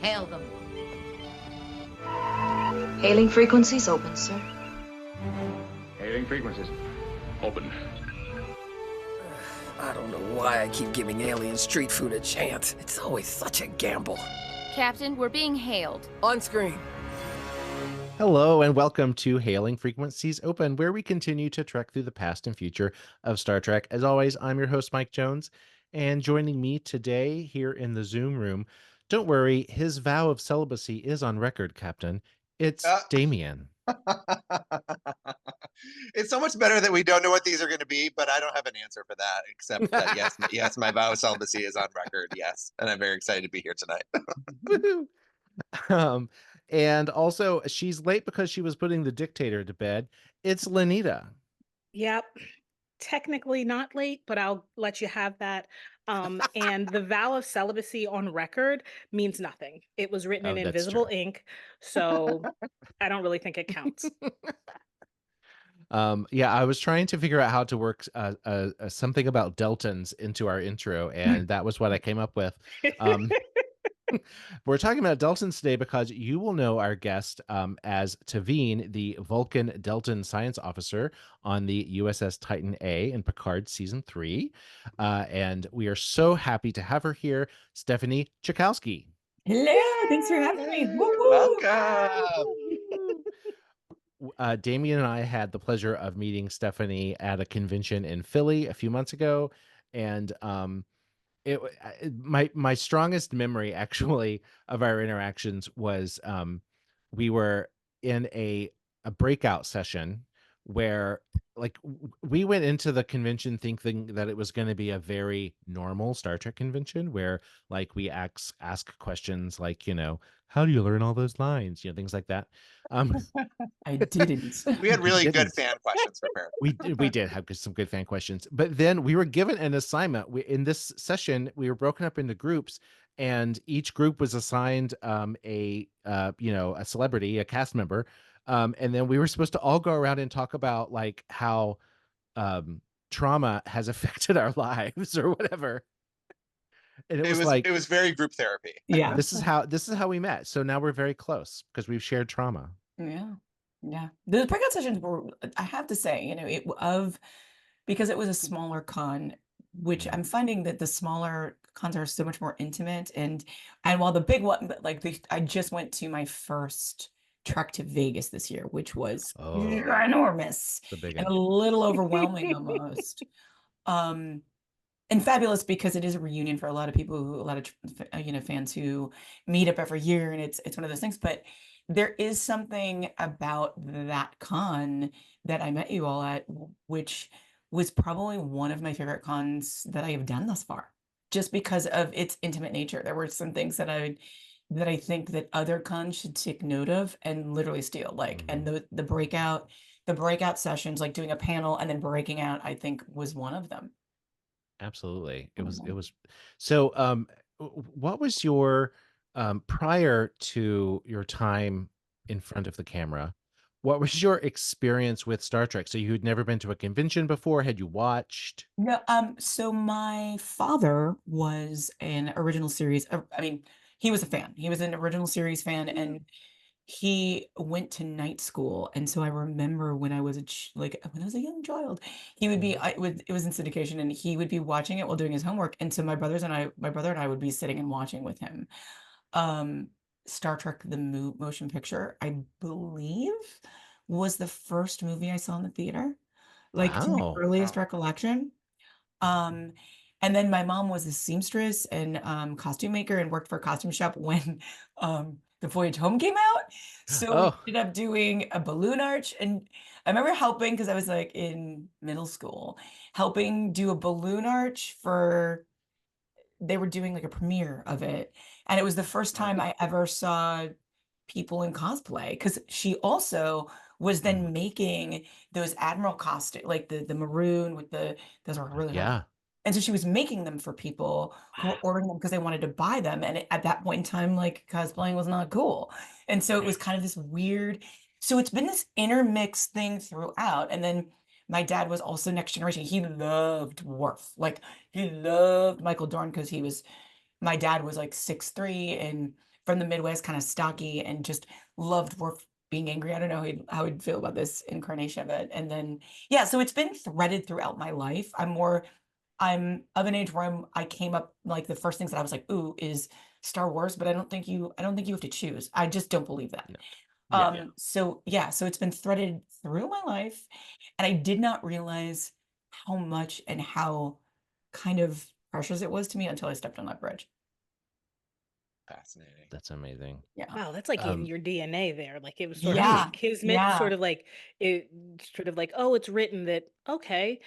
Hail them. Hailing frequencies open, sir. Hailing frequencies. Open. I don't know why I keep giving alien street food a chance. It's always such a gamble. Captain, we're being hailed. On screen. Hello and welcome to Hailing Frequencies Open, where we continue to trek through the past and future of Star Trek. As always, I'm your host, Mike Jones, and joining me today here in the Zoom room, don't worry, his vow of celibacy is on record, Captain. It's Damien. It's so much better that we don't know what these are going to be, but I don't have an answer for that, except that yes, my vow of celibacy is on record, yes, and I'm very excited to be here tonight. And also, she's late because she was putting the dictator to bed. It's Lenita. Yep. Technically not late, but I'll let you have that. And the vow of celibacy on record means nothing. It was written in invisible ink, so I don't really think it counts. Yeah, I was trying to figure out how to work something about Deltans into our intro, and that was what I came up with. We're talking about Deltans today because you will know our guest as Taveen, the Vulcan Deltan Science Officer on the USS Titan A in Picard Season 3. And we are so happy to have her here, Stephanie Czajkowski. Hello, thanks for having me. Welcome. Damien and I had the pleasure of meeting Stephanie at a convention in Philly a few months ago, and my strongest memory actually of our interactions was we were in a breakout session where we went into the convention thinking that it was going to be a very normal Star Trek convention where we ask questions like, how do you learn all those lines, things like that. I didn't. We had really good fan questions prepared. We did have some good fan questions, but then we were given an assignment. In this session, we were broken up into groups, and each group was assigned a celebrity, a cast member, and then we were supposed to all go around and talk about how trauma has affected our lives or whatever. And it was very group therapy. Yeah. This is how we met. So now we're very close because we've shared trauma. Yeah. The breakout sessions were, I have to say, because it was a smaller con, which I'm finding that the smaller cons are so much more intimate. And while the big one, I just went to my first trek to Vegas this year, which was enormous and a little overwhelming almost. And fabulous because it is a reunion for a lot of people, a lot of fans who meet up every year, and it's one of those things. But there is something about that con that I met you all at, which was probably one of my favorite cons that I have done thus far, just because of its intimate nature. There were some things that I think that other cons should take note of and literally steal, and the breakout sessions, like doing a panel and then breaking out, I think was one of them. Absolutely. It was. So, what was your, prior to your time in front of the camera, what was your experience with Star Trek? So you had never been to a convention before? Had you watched? No. So my father was an original series. He was a fan. He was an original series fan, and he went to night school. And so I remember when I was when I was a young child, he would be, it was in syndication, and he would be watching it while doing his homework. And so my brother and I would be sitting and watching with him. Star Trek, the motion picture, I believe was the first movie I saw in the theater, to my earliest recollection. And then my mom was a seamstress and costume maker and worked for a costume shop when The Voyage Home came out. So we ended up doing a balloon arch. And I remember helping, because I was in middle school, helping do a balloon arch they were doing a premiere of it. And it was the first time I ever saw people in cosplay, because she also was then making those Admiral costumes, the maroon with those are really hard. And so she was making them for people who were ordering them because they wanted to buy them. And at that point in time, cosplaying was not cool. And so it was kind of this weird, so it's been this intermixed thing throughout. And then my dad was also Next Generation. He loved Worf. He loved Michael Dorn because my dad was 6'3" and from the Midwest, kind of stocky, and just loved work being angry. I don't know how he'd feel about this incarnation of it. And then, yeah, so it's been threaded throughout my life. I'm of an age where I came up, like, the first things that I was like, ooh, is Star Wars, but I don't think you have to choose. I just don't believe that. No. Yeah. So yeah, so it's been threaded through my life, and I did not realize how much and how kind of precious it was to me until I stepped on that bridge. Fascinating. That's amazing. Yeah. Wow, that's like in your DNA there. Like it was sort of Yeah. like kismet, Yeah. sort of like it, sort of like, oh, it's written that, okay,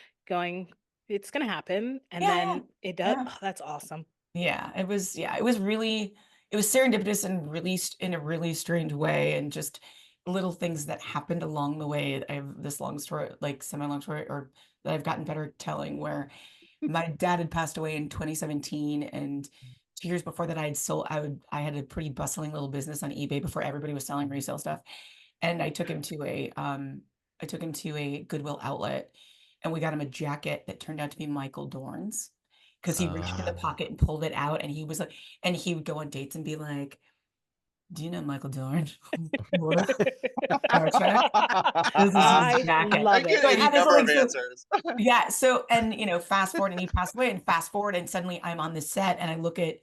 it's gonna happen, and Yeah, then it does. yeah. Oh, that's awesome. Yeah, it was serendipitous and released in a really strange way, and just little things that happened along the way. I have this long story, like semi-long story, or that I've gotten better at telling, where my dad had passed away in 2017, and 2 years before that I had a pretty bustling little business on eBay before everybody was selling resale stuff. And I took him to a Goodwill outlet, and we got him a jacket that turned out to be Michael Dorn's, because he reached in the pocket and pulled it out, and he was like, and he would go on dates and be like, "Do you know Michael Dorn?" Star Trek. This is I his jacket. love I it. get So I any had this, number like, of so- answers. Yeah. So, and fast forward, and he passed away, and fast forward, and suddenly I'm on the set, and I look at,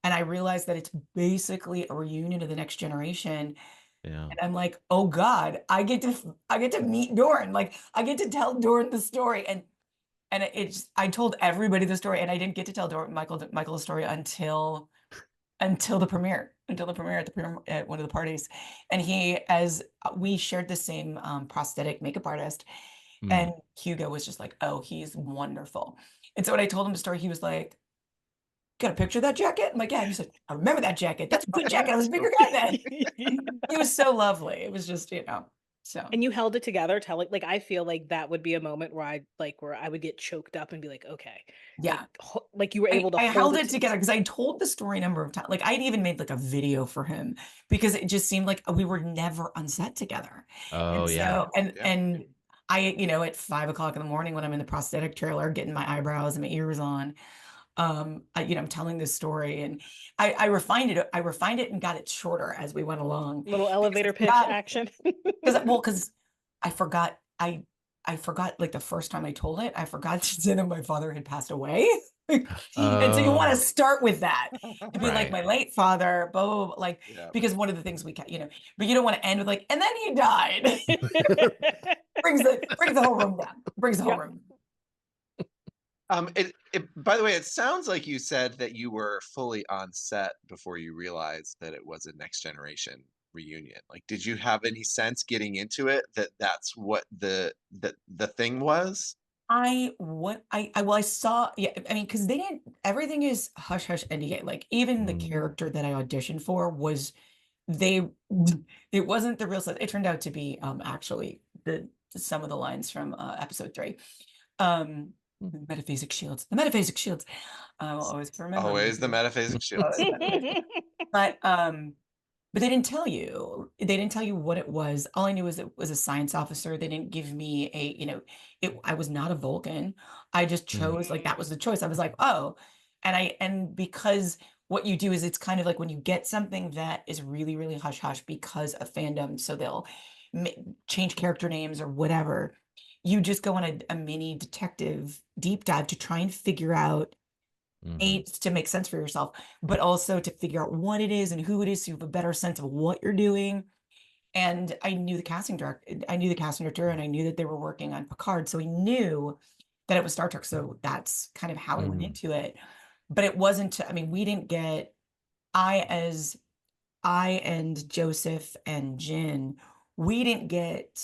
and I realize that it's basically a reunion of the next generation. Yeah. And I'm like, oh God, I get to meet Dorn. Like, I get to tell Dorn the story. And I told everybody the story, and I didn't get to tell Michael the story until the premiere, at one of the parties. And we shared the same prosthetic makeup artist, and Hugo was just like, oh, he's wonderful. And so when I told him the story, he was like, got a picture of that jacket? I'm like, yeah. He said, I remember that jacket. That's a good jacket. I was a bigger guy then. He was so lovely. It was just, so. And you held it together, telling, like, I feel like that would be a moment where I would get choked up and be like, okay, Yeah. like you were able to I hold held it together because I told the story a number of times. Like, I'd even made like a video for him, because it just seemed like we were never on set together. Oh, And yeah. so, and I, at 5 o'clock in the morning, when I'm in the prosthetic trailer, getting my eyebrows and my ears on, I'm telling this story, and I refined it and got it shorter as we went along. little elevator pitch action. Because I forgot, like, the first time I told it, I forgot to say that my father had passed away. And so you want to start with that, to be like, my late father, blah, blah, blah, like, because one of the things we can, but you don't want to end with like, and then he died. brings the whole room down. Brings the whole room. By the way, it sounds like you said that you were fully on set before you realized that it was a Next Generation reunion. Like, did you have any sense getting into it that that's what the thing was? I saw, yeah, I mean, because everything is hush hush NDA. Like, even the character that I auditioned for it wasn't the real stuff. It turned out to be actually some of the lines from episode 3. The metaphasic shields. I'll always remember. Always the metaphasic shields. But they didn't tell you. They didn't tell you what it was. All I knew was it was a science officer. They didn't give me I was not a Vulcan. I just chose, like, that was the choice. I was like, oh, and because what you do is, it's kind of like when you get something that is really, really hush hush because of fandom, so they'll change character names or whatever. You just go on a mini detective deep dive to try and figure out, to make sense for yourself, but also to figure out what it is and who it is, so you have a better sense of what you're doing. And I knew the casting director, and I knew that they were working on Picard, so I knew that it was Star Trek. So that's kind of how I went into it. But it wasn't, I mean, we didn't get, I and Joseph and Jin, we didn't get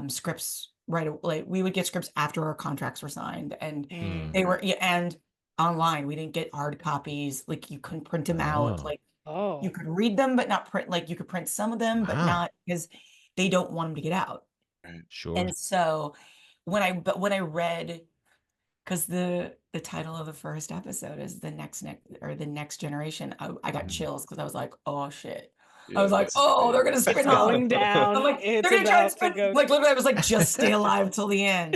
scripts right away. Like, we would get scripts after our contracts were signed, and they were, and online, we didn't get hard copies. Like, you couldn't print them out. Like, you could read them, but not print. Like, you could print some of them, but not, because they don't want them to get out. Sure. And so when I read, because the title of the first episode is the next generation, I got chills, because I was like, oh shit. I was like, oh, they're gonna spin off. Going down. I'm like, they're gonna try and spin. Like, literally, I was like, just stay alive till the end.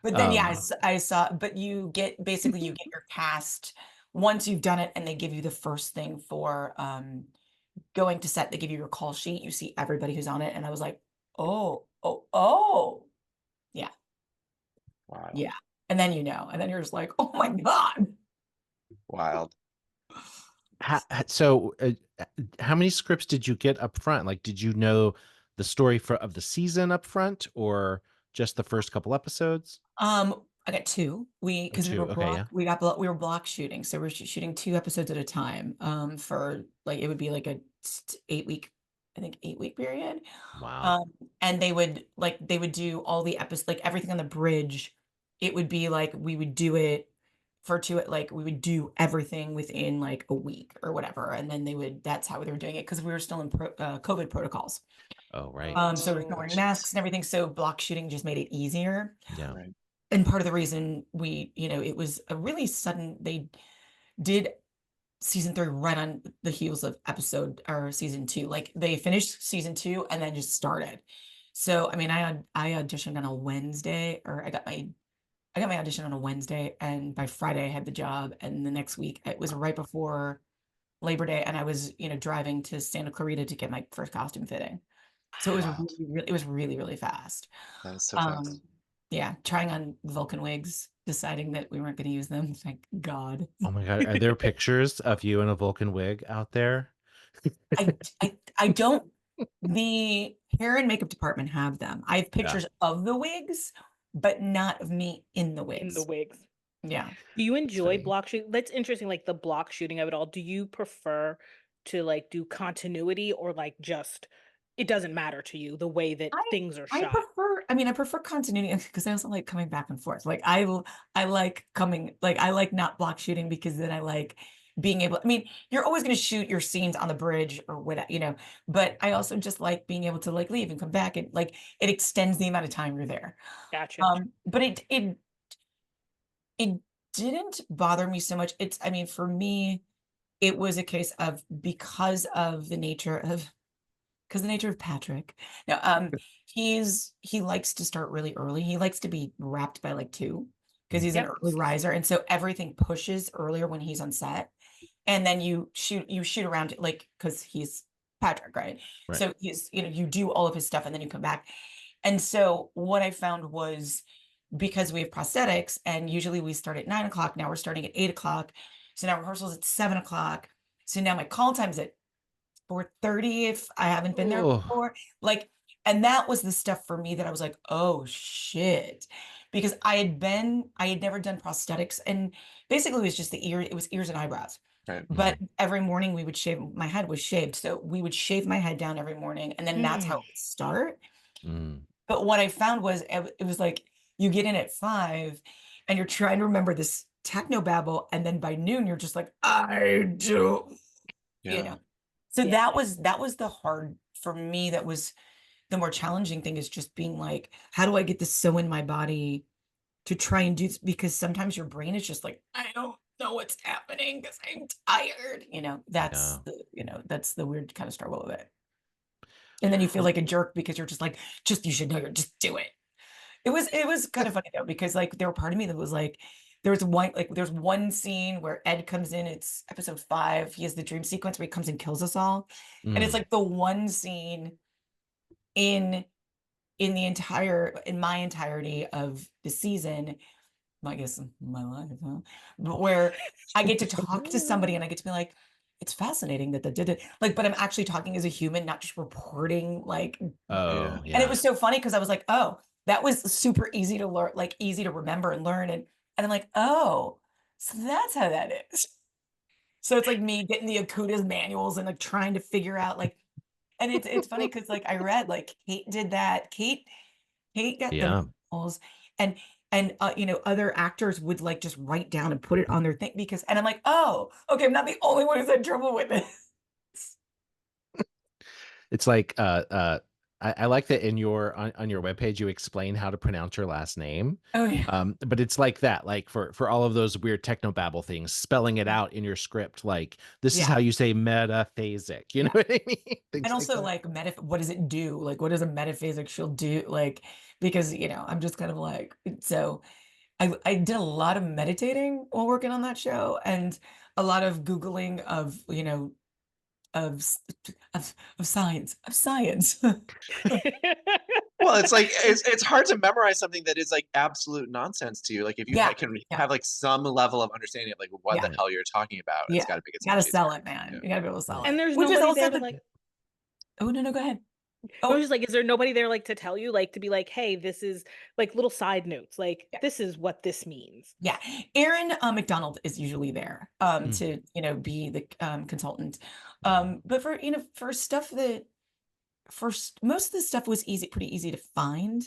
But then, yeah, I saw. But you get your cast once you've done it and they give you the first thing for going to set, they give you your call sheet, you see everybody who's on it, and I was like, oh, yeah. Wow. Yeah. And then and then you're just like, oh my God. Wild. So how many scripts did you get up front? Like, did you know the story of the season up front, or just the first couple episodes? I got two. Because we were Okay, yeah. we were block shooting, so we're shooting 2 episodes at a time. For like it would be like a 8-week, I think 8-week period. Wow. And they would do all the episodes, like everything on the bridge. It would be like we would do it for 2, like we would do everything within like a week or whatever, and then that's how they were doing it because we were still in COVID protocols. Oh, right. So we're still wearing masks and everything, so block shooting just made it easier. Yeah. Right. And part of the reason it was a really sudden, they did season 3 right on the heels of season 2. Like they finished season 2 and then just started. So I mean, I auditioned on a Wednesday, or I got my audition on a Wednesday, and by Friday I had the job, and the next week it was right before Labor Day, and I was driving to Santa Clarita to get my first costume fitting. So it was really, really fast. That is so fast. Yeah, trying on Vulcan wigs, deciding that we weren't going to use them. Thank God. Oh my God. Are there pictures of you in a Vulcan wig out there? I don't. The hair and makeup department have them. I have pictures of the wigs, but not of me in the wigs. Yeah. Do you enjoy block shooting? That's interesting, like the block shooting of it all. Do you prefer to like do continuity, or like just it doesn't matter to you the way that things are shot? I prefer continuity because I also like coming back and forth. Like I like I like not block shooting because then I like being able, I mean, you're always going to shoot your scenes on the bridge or whatever, but I also just like being able to like leave and come back, and like it extends the amount of time you're there. Gotcha. But it didn't bother me so much. For me, it was a case of because the nature of Patrick. Now, he likes to start really early. He likes to be wrapped by like 2 because he's an early riser, and so everything pushes earlier when he's on set. And then you shoot around like because he's Patrick, right? So he's you do all of his stuff and then you come back. And so what I found was, because we have prosthetics and usually we start at 9 o'clock, now we're starting at 8 o'clock. So now rehearsals at 7 o'clock. So now my call time's at 4:30 if I haven't been there before. Like, and that was the stuff for me that I was like, oh shit. Because I had never done prosthetics, and basically it was just it was ears and eyebrows. Right. But every morning we would shave, my head was shaved. So we would shave my head down every morning, and then that's how it would start. But what I found was it was like you get in at 5 and you're trying to remember this techno babble, and then by noon you're just like, I do. So that was the hard for me. That was the more challenging thing, is just being like, how do I get this so in my body to try and do this? Because sometimes your brain is just like, I don't know what's happening because I'm tired. That's the weird kind of struggle with it. And then you feel like a jerk because you're just like, you should know, just do it. It was kind of funny though, because like there were part of me that was like, there's one scene where Ed comes in, it's episode 5. He has the dream sequence where he comes and kills us all. And it's like the one scene in my entirety of the season, I guess my life, huh? But where I get to talk to somebody and I get to be like, it's fascinating that they did it. Like, but I'm actually talking as a human, not just reporting. Like, and it was so funny because I was like, oh, that was super easy to learn, like easy to remember and learn. And I'm like, oh, so that's how that is. So it's like me getting the Akuda's manuals and like trying to figure out like, and it's funny because like I read like Kate did that. Kate got the manuals, and other actors would like just write down and put it on their thing and I'm like, oh, okay, I'm not the only one who's had trouble with this. It's like I like that on your webpage you explain how to pronounce your last name. Oh yeah. But it's like that, like for all of those weird technobabble things, spelling it out in your script, like this is how you say metaphasic. You know what I mean? And also like what does it do? Like what does a metaphasic shield do? Like, because I'm just kind of like, so I did a lot of meditating while working on that show, and a lot of Googling of, of s- of science. Well, it's like it's hard to memorize something that is like absolute nonsense to you. Like if you Yeah, can yeah, have like some level of understanding of like what yeah, the hell you're talking about, it's yeah. got to make it You so gotta much sell easier. it, man. Yeah. You gotta be able to sell And it. there's Which is nobody also there to the. like. Oh, no, go ahead. I Oh, was just like, is there nobody there like to tell you, like to be like, hey, this is like little side notes, like yeah. this is what this means. Yeah, Aaron McDonald is usually there Mm. to be the consultant, but for for stuff that most of the stuff was pretty easy to find,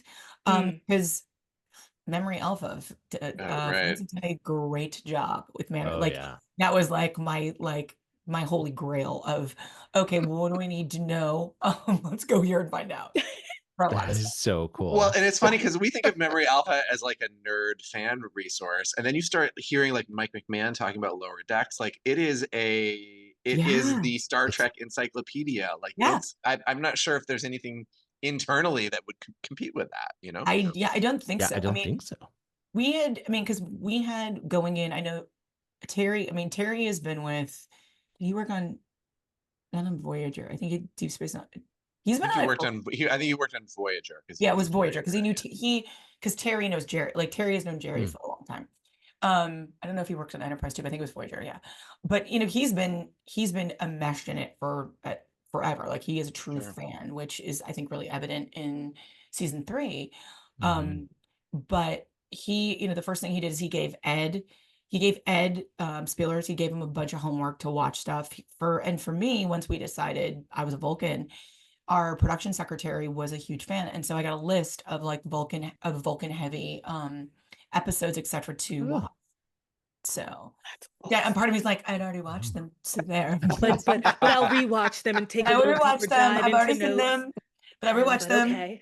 because Memory Alpha Right. Francis did a great job with Oh like yeah. that was like my holy grail of, okay, well, what do we need to know? Let's go here and find out for a lot That of is stuff. so Well, cool. and it's funny because we think of Memory Alpha as like a nerd fan resource, and then you start hearing like Mike McMahon talking about Lower Decks. Like it is Yeah, the Star It's Trek encyclopedia. Like yeah. I'm not sure if there's anything internally that would compete with that. You know? I don't think yeah, so. I I don't mean, think so. because we had going in, I know Terry, Terry has been with, did he work on, not on Voyager? I think Deep Space Nine. He's been I think on he it worked for, on. I think he worked on Voyager because he yeah, it was was Voyager, because he knew, Voyager. because Terry knows Jerry, like Terry has known Jerry Mm. for a long time. I don't know if he worked on Enterprise too, but I think it was Voyager, yeah. But he's been enmeshed in it for forever. Like he is a true Sure. fan, which is, I think, really evident in season 3. Mhm. But he, the first thing he did is he gave Ed Spillers, he gave him a bunch of homework to watch stuff for me. Once we decided I was a Vulcan, our production secretary was a huge fan, and so I got a list of like Vulcan heavy episodes, etc. to Oh, watch. So That's yeah, and awesome. part of me is like, I'd already watched oh. them, so there. But I'll rewatch them and take a I would little rewatch deeper them. dive I've into already seen notes. them, but I rewatched But them. okay.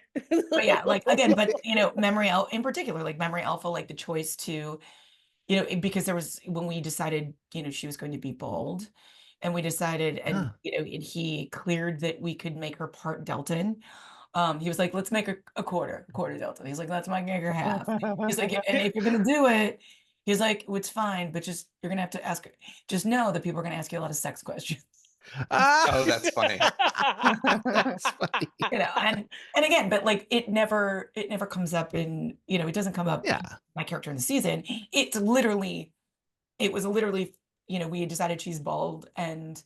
But yeah, like again, but Memory Alpha in particular, like Memory Alpha, like the choice to, because there was, when we decided, she was going to be bald, and we decided, and Huh. and he cleared that we could make her part Deltan. He was like, let's make a quarter Delta. He's like, let's make her half. He's like, and if you're gonna do it, he's like, it's fine, but just, you're gonna have to just know that people are gonna ask you a lot of sex questions. Ah! Oh, that's funny. That's funny. And again, but like it never comes up in, it doesn't come up Yeah. in my character in the season. It was literally, we had decided she's bald, and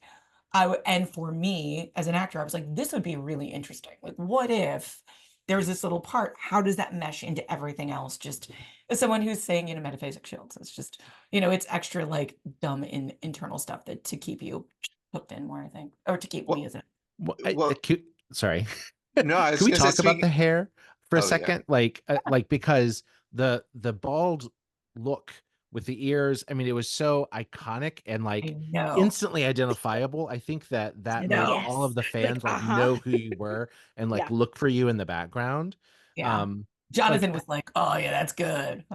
and for me as an actor, I was like, this would be really interesting. Like, what if there's this little part? How does that mesh into everything else? Just as someone who's saying, metaphasic shields, it's just, it's extra like dumb internal stuff that to keep you hooked in more, I think, or to keep me as a. Well, Well, sorry. no, I was Can we gonna say, talk about the hair for a Oh, yeah. second? Like because the bald look with the ears, I mean, it was so iconic and like I know. instantly identifiable. I think that I made know. all of the Yes. fans like know who you were and like Yeah. look for you in the background. Yeah. Jonathan was like, oh yeah, that's good.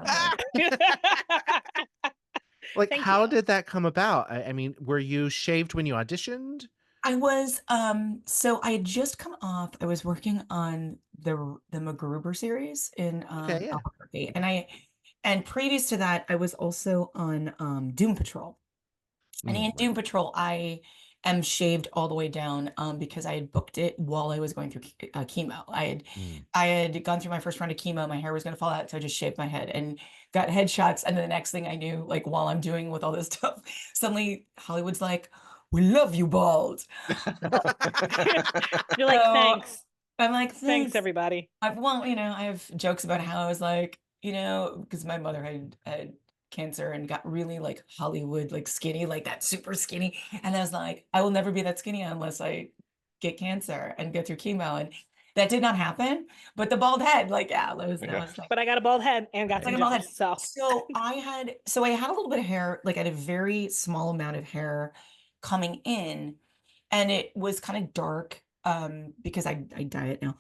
Like, Thank how you. did that come about? I mean, were you shaved when you auditioned? I was, so I had just come off, I was working on the MacGruber series in Okay, yeah. Albuquerque, and previous to that, I was also on Doom Patrol. And in Right. Doom Patrol, I am shaved all the way down because I had booked it while I was going through chemo. I had gone through my first round of chemo. My hair was going to fall out, so I just shaved my head and got headshots. And then the next thing I knew, like while I'm doing with all this stuff, suddenly Hollywood's like, "We love you, bald." You're like, So thanks. I'm like, Thanks, everybody. I have jokes about how I was like, because my mother had cancer and got really like Hollywood, like skinny, like that super skinny. And I was like, I will never be that skinny unless I get cancer and go through chemo. And that did not happen. But the bald head, like, yeah, that was like, But I got a bald head and got some like a bald head. jobs. So I had a little bit of hair, like I had a very small amount of hair coming in, and it was kind of dark because I dye it now,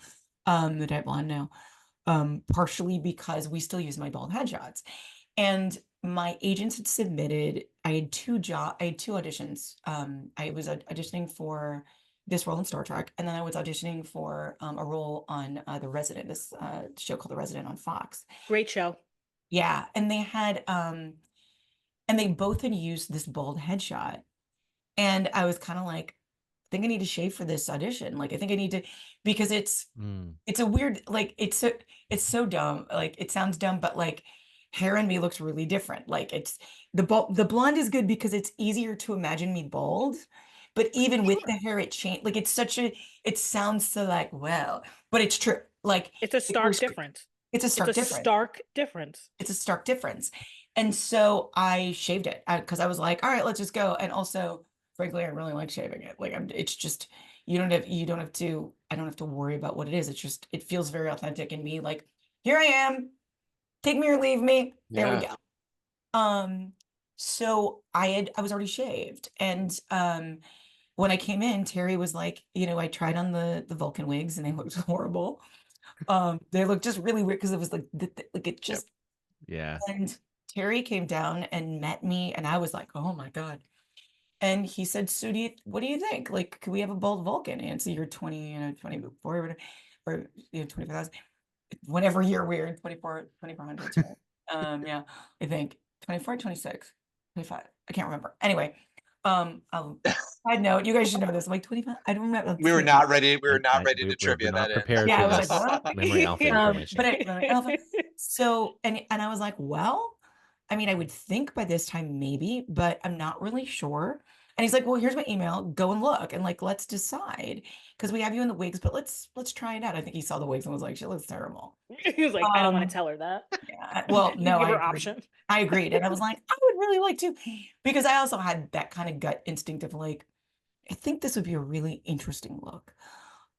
the dye it blonde now, partially because we still use my bald headshots. And my agents had submitted, I had two auditions. I was auditioning for this role in Star Trek, and then I was auditioning for a role on The Resident, this show called The Resident on Fox. Great show. Yeah, and they had and they both had used this bald headshot. And I was kind of like, I think I need to shave for this audition. Like, I think I need to, because it's a weird, like, it's so dumb. Like, it sounds dumb, but like hair on me looks really different. Like it's the blonde is good because it's easier to imagine me bald. But even with the hair, it changed. Like, it sounds so like, well, but it's true. Like, it's a stark difference. It's a stark difference. It's a stark difference. And so I shaved it because I was like, all right, let's just go. And also, frankly, I really like shaving it. Like, it's just, I don't have to worry about what it is. It's just, it feels very authentic in me. Like, here I am, take me or leave me. There we go. So I was already shaved. And when I came in, Terry was like, I tried on the Vulcan wigs and they looked horrible. They looked just really weird because it was like it just And Terry came down and met me, and I was like, oh my God. And he said, so what do you think? Like, could we have a bald Vulcan? And so you're 24 or 25,000, whatever year we're in, 2400. Yeah, I think 24, 26, 25. I can't remember. Anyway, side note, you guys should know this. I'm like 25. I don't remember. We were not ready. We were not ready to trivia not that prepared in. for I was this like, what? memory alpha information. Memory alpha. So, and I was like, well, I mean, I would think by this time maybe, but I'm not really sure. And he's like, well, here's my email. Go and look, and like, let's decide, because we have you in the wigs, but let's try it out. I think he saw the wigs and was like, she looks terrible. He was like, I don't want to tell her that. Yeah, well, no, give her I agreed. option. I agreed, and I was like, I would really like to, because I also had that kind of gut instinct of like, I think this would be a really interesting look,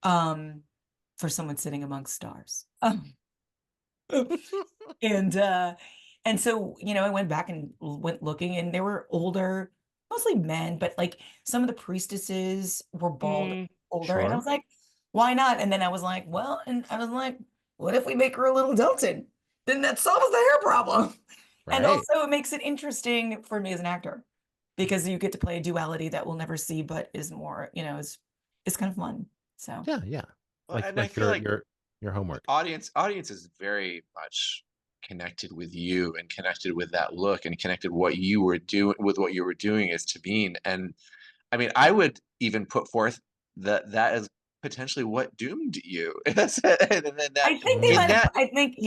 for someone sitting amongst stars. And so, I went back and went looking, and they were older, mostly men, but like some of the priestesses were bald, older. And I was like, why not? And then I was like, well, and I was like, what if we make her a little Deltan? Then that solves the hair problem. Right. And also it makes it interesting for me as an actor, because you get to play a duality that we'll never see, but is more, it's kind of fun. So yeah. Well, like I feel like your homework. Audience is very much connected with you and connected with that look and connected what you were doing as Tabine. And I mean, I would even put forth that is potentially what doomed you. And then I think they might have, I think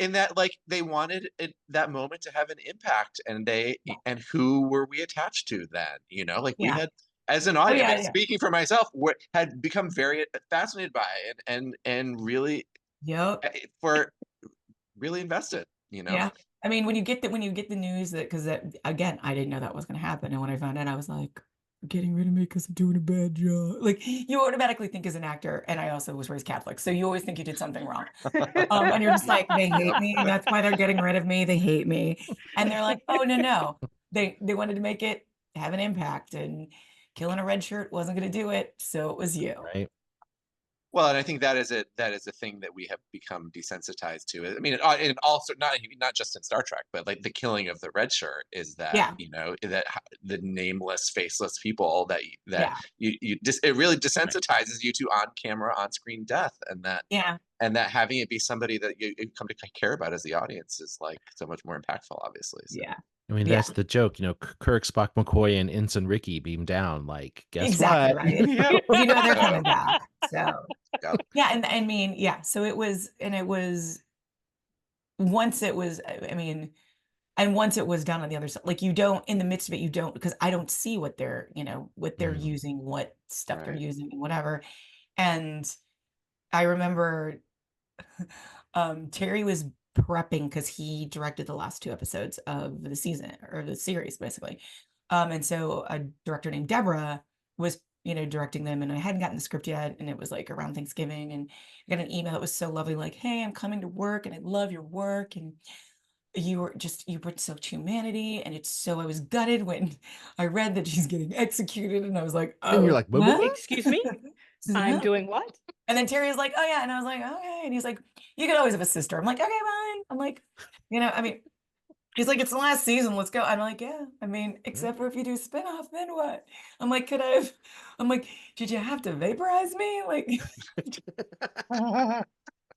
in that, like, they wanted that moment to have an impact, and who were we attached to then? Like we had, as an audience, speaking for myself, had become very fascinated by it and really really invested, Yeah. I mean, when you get the news that, because again, I didn't know that was going to happen. And when I found out, I was like, getting rid of me because I'm doing a bad job. Like, you automatically think as an actor, and I also was raised Catholic, so you always think you did something wrong. And you're just like, they hate me. That's why they're getting rid of me. They hate me. And they're like, oh, no. They wanted to make it have an impact, and killing a red shirt wasn't going to do it. So it was you. Right. Well, and I think that is a thing that we have become desensitized to. I mean, and also not just in Star Trek, but like the killing of the red shirt is that, that the nameless, faceless people that it really desensitizes you to on-camera, on-screen death, and that having it be somebody that you come to care about as the audience is like so much more impactful, obviously. So. Yeah. I mean, that's the joke, Kirk, Spock, McCoy, and Ensign Ricky beam down. Like, guess what? Right. They're coming back. So yeah, and I mean, so it was once it was done on the other side, like, you don't, in the midst of it, you don't, because I don't see what they're using, what stuff they're using, and whatever. And I remember Terry was prepping, because he directed the last 2 episodes of the season, or the series, basically. And so a director named Deborah was, directing them, and I hadn't gotten the script yet, and it was like around Thanksgiving, and I got an email that was so lovely, like, hey, I'm coming to work, and I love your work, and you bring so much humanity, and I was gutted when I read that she's getting executed, and I was like, oh, and you're like, what? Excuse me? I'm doing what? And then Terry was like, oh yeah, and I was like, okay, and he's like, you could always have a sister. I'm like, okay, fine. I'm like, I mean, he's like, it's the last season, let's go. I'm like, yeah, I mean, except for if you do spinoff, then what? I'm like, did you have to vaporize me? Like,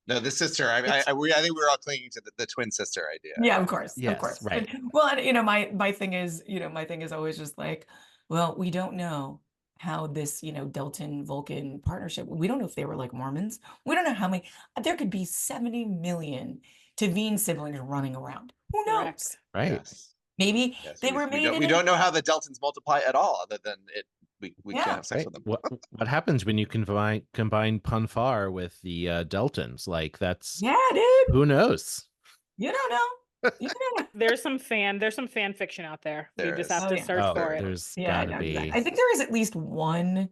No, the sister. I think we were all clinging to the twin sister idea. Yeah, of course, Yes, right. Well, and, my thing is, my thing is always just like, well, we don't know how this, Deltan Vulcan partnership. We don't know if they were like Mormons. We don't know how many. There could be 70 million Tavine siblings running around. Who knows? Correct. Right. Yes. Maybe Yes, they were made. We don't know how the Deltans multiply at all, other than it. We can't have sex Right. with them. What happens when you combine Punfar with the Deltans? Like that's dude. Who knows? You don't know. You don't know. There's some fan fiction out there. There We just is. have to search for it. There's Yeah, gotta be. I think there is at least one.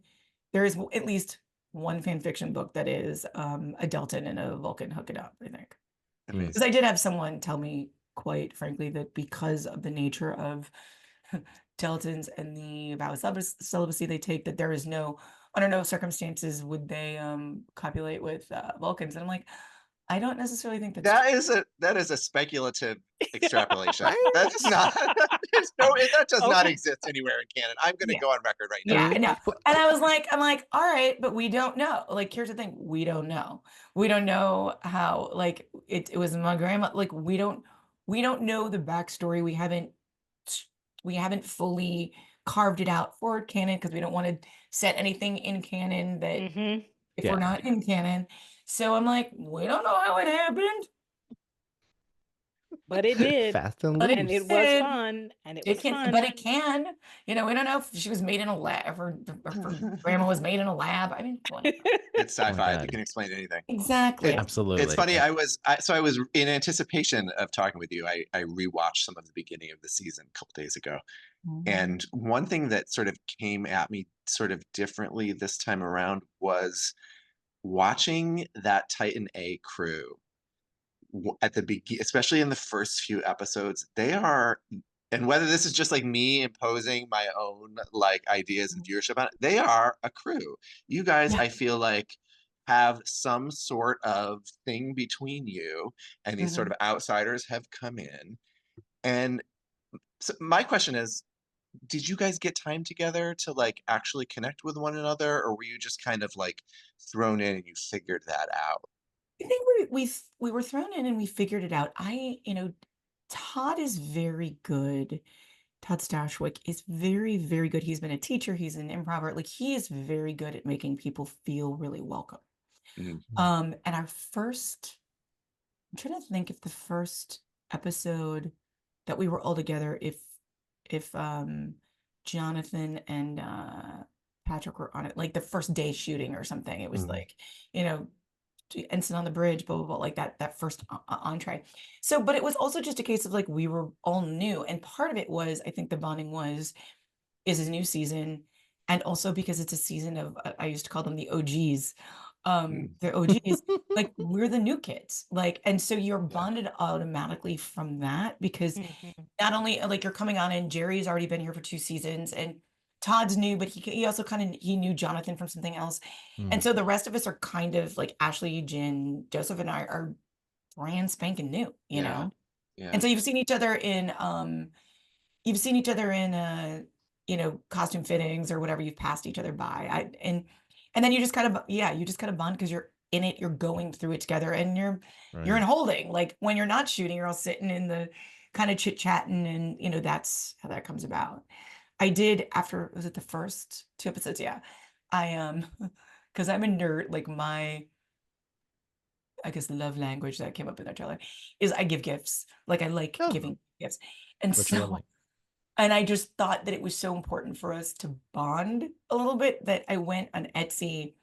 There is at least one fan fiction book that is a Deltan and a Vulcan hook it up. I think because I did have someone tell me, quite frankly, that because of the nature of Deltans and the vow of celibacy they take, that there is no, under no circumstances would they copulate with Vulcans. And I'm like, I don't necessarily think that is a speculative extrapolation. That does not. That does not exist anywhere in canon. I'm going to go on record right now. Yeah, I know. And I'm like, all right, but we don't know. Like, here's the thing: we don't know. We don't know how. Like, it was my grandma. Like, we don't know the backstory. We haven't fully carved it out for canon because we don't want to set anything in canon that if we're not in canon. So I'm like, we don't know how it happened. But it did. Fast and And loose. it was fun. And it was fun. But it can. We don't know if she was made in a lab or her grandma was made in a lab. I mean, it's sci-fi. God. You can explain anything. Exactly. Absolutely. It's funny. I was in anticipation of talking with you. I rewatched some of the beginning of the season a couple days ago. And one thing that sort of came at me sort of differently this time around was watching that Titan A crew at the beginning, especially in the first few episodes. They are, and whether this is just like me imposing my own like ideas and viewership on it, they are a crew. You guys, I feel like, have some sort of thing between you, and these sort of outsiders have come in. And so my question is, did you guys get time together to like actually connect with one another, or were you just kind of like thrown in and you figured that out? I think we were thrown in and we figured it out. Todd is very good. Todd Stashwick is very, very good. He's been a teacher. He's an improver. Like, he is very good at making people feel really welcome. And I'm trying to think if the first episode that we were all together, if Jonathan and Patrick were on it, like the first day shooting or something. It was like, Ensign on the bridge, blah, blah, blah, like that first entree. So, but it was also just a case of like, we were all new. And part of it was, I think the bonding is a new season. And also because it's a season of, I used to call them the OGs. The OGs, like, we're the new kids. Like, and so you're bonded automatically from that because not only like you're coming on and Jerry's already been here for 2 seasons and Todd's new, but he also he knew Jonathan from something else. And so the rest of us are kind of like Ashley, Jen, Joseph, and I are brand spanking new, you know? Yeah. And so you've seen each other in, costume fittings or whatever you've passed each other by. And then you just kind of bond because you're in it, you're going through it together and you're in holding. Like when you're not shooting, you're all sitting in the kind of chit chatting and, that's how that comes about. I did after, was it the first 2 episodes? Yeah. Because I'm a nerd, like my, I guess, love language that came up in that trailer is I give gifts. Like I like giving gifts. And and I just thought that it was so important for us to bond a little bit that I went on Etsy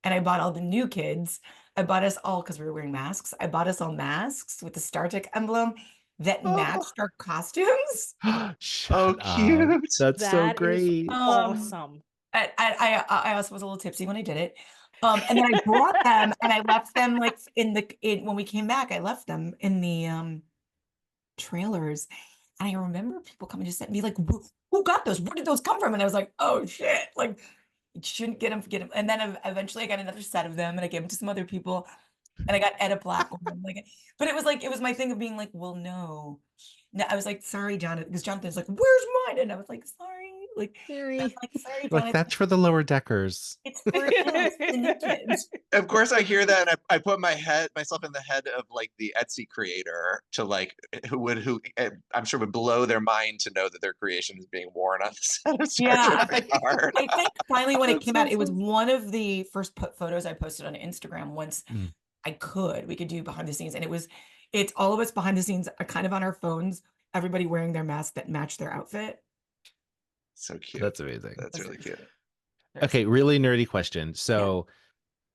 and I bought all the new kids. I bought us all, because we were wearing masks, I bought us all masks with the Star Trek emblem that matched our costumes. Cute. That's so great. Awesome. I also was a little tipsy when I did it. And then I brought them and I left them like when we came back, I left them in the trailers. And I remember people coming to set me like, who got those? Where did those come from? And I was like, oh shit, like you shouldn't get them. And then eventually I got another set of them and I gave them to some other people. And I got Ed a black one. But it was my thing of being like, well, no. I was like, sorry, Jonathan, because Jonathan's like, where's mine? And I was like, sorry, Like, Very. I'm like, sorry, Like Don, that's for the lower deckers. it's for us, the new kids. Of course, I hear that, and I put myself in the head of like the Etsy creator to like who I'm sure would blow their mind to know that their creation is being worn on the set of Star Yeah, Trek Picard. I think finally when it That's came so out, it was funny. one of the first photos I posted on Instagram once Mm. we could do behind the scenes, and it's all of us behind the scenes, kind of on our phones, everybody wearing their mask that matched their outfit. So cute. That's amazing. That's really cute. Okay, really nerdy question. So,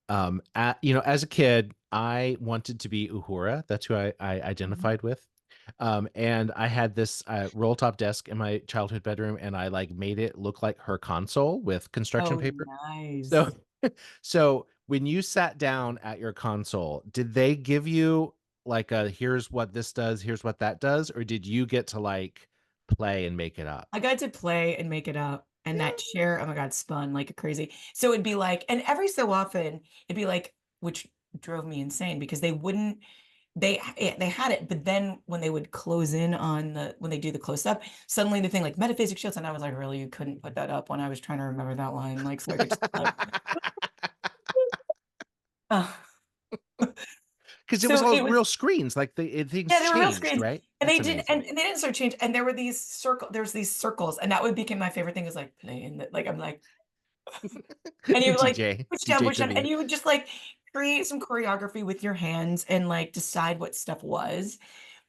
as a kid, I wanted to be Uhura. That's who I identified with. And I had this roll top desk in my childhood bedroom, and I like made it look like her console with construction Oh, paper. nice. So when you sat down at your console, did they give you like here's what this does, here's what that does, or did you get to like play and make it up? I got to play and make it up. And that chair, oh my God, spun like crazy. So it'd be like, and every so often it'd be like, which drove me insane because they had it, but then when they would close in on when they do the close up, suddenly the thing like metaphysics shields, and I was like, really, you couldn't put that up when I was trying to remember that line, like, so I could just Because it was all real screens, like things they were real changed, screens, right? and That's they didn't, amazing. and they didn't sort of change, and there were these circles, and that would become my favorite thing is like playing that, like I'm like, and you like DJ, push down, Tribute. and you would just like create some choreography with your hands and like decide what stuff was,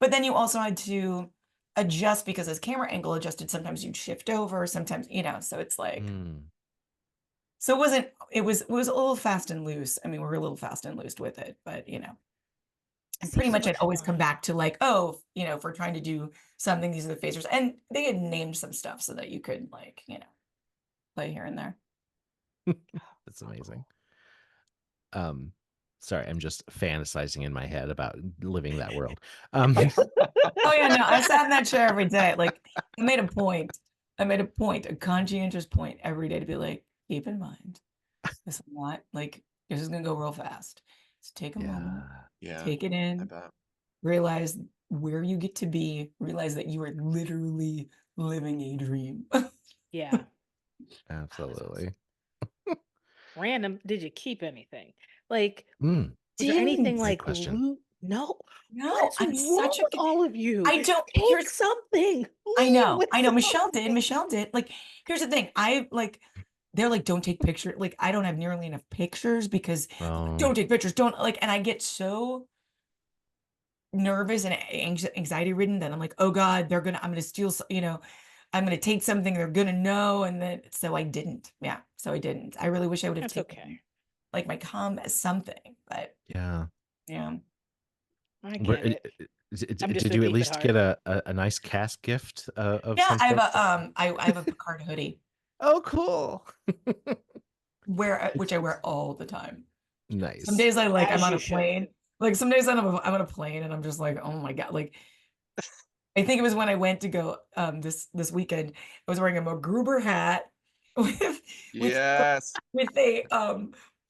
but then you also had to adjust because as camera angle adjusted, sometimes you'd shift over, sometimes so it's like. So it was a little fast and loose. I mean, we're a little fast and loose with it, but and pretty much I'd always come back to like, oh, if we're trying to do something, these are the phasers. And they had named some stuff so that you could like, play here and there. That's amazing. Sorry, I'm just fantasizing in my head about living that world. Oh yeah, no, I sat in that chair every day. Like I made a point, a conscientious point every day to be like, keep in mind, this is not like this is gonna go real fast. So take a moment, take it in, realize where you get to be, realize that you are literally living a dream. Yeah. Absolutely. Random. Did you keep anything? Like, was there anything like question? No. I'm such a all of you. I don't take something. I know. Michelle did. Like, here's the thing. They're like, don't take pictures. Like, I don't have nearly enough pictures because don't take pictures. Don't like, and I get so nervous and anxiety ridden that I'm like, oh God, I'm going to steal, I'm going to take something they're going to know. And then, so I didn't. Yeah. So I didn't. I really wish I would have taken like my comm as something, but yeah. I get it. Did you at least get a nice cast gift of some I have I have a Picard hoodie. Oh, cool. Which I wear all the time. Nice. Some days I'm on a plane. Like some days I'm on a plane and I'm just like, oh my God. Like I think it was when I went to go this weekend, I was wearing a MacGruber hat with a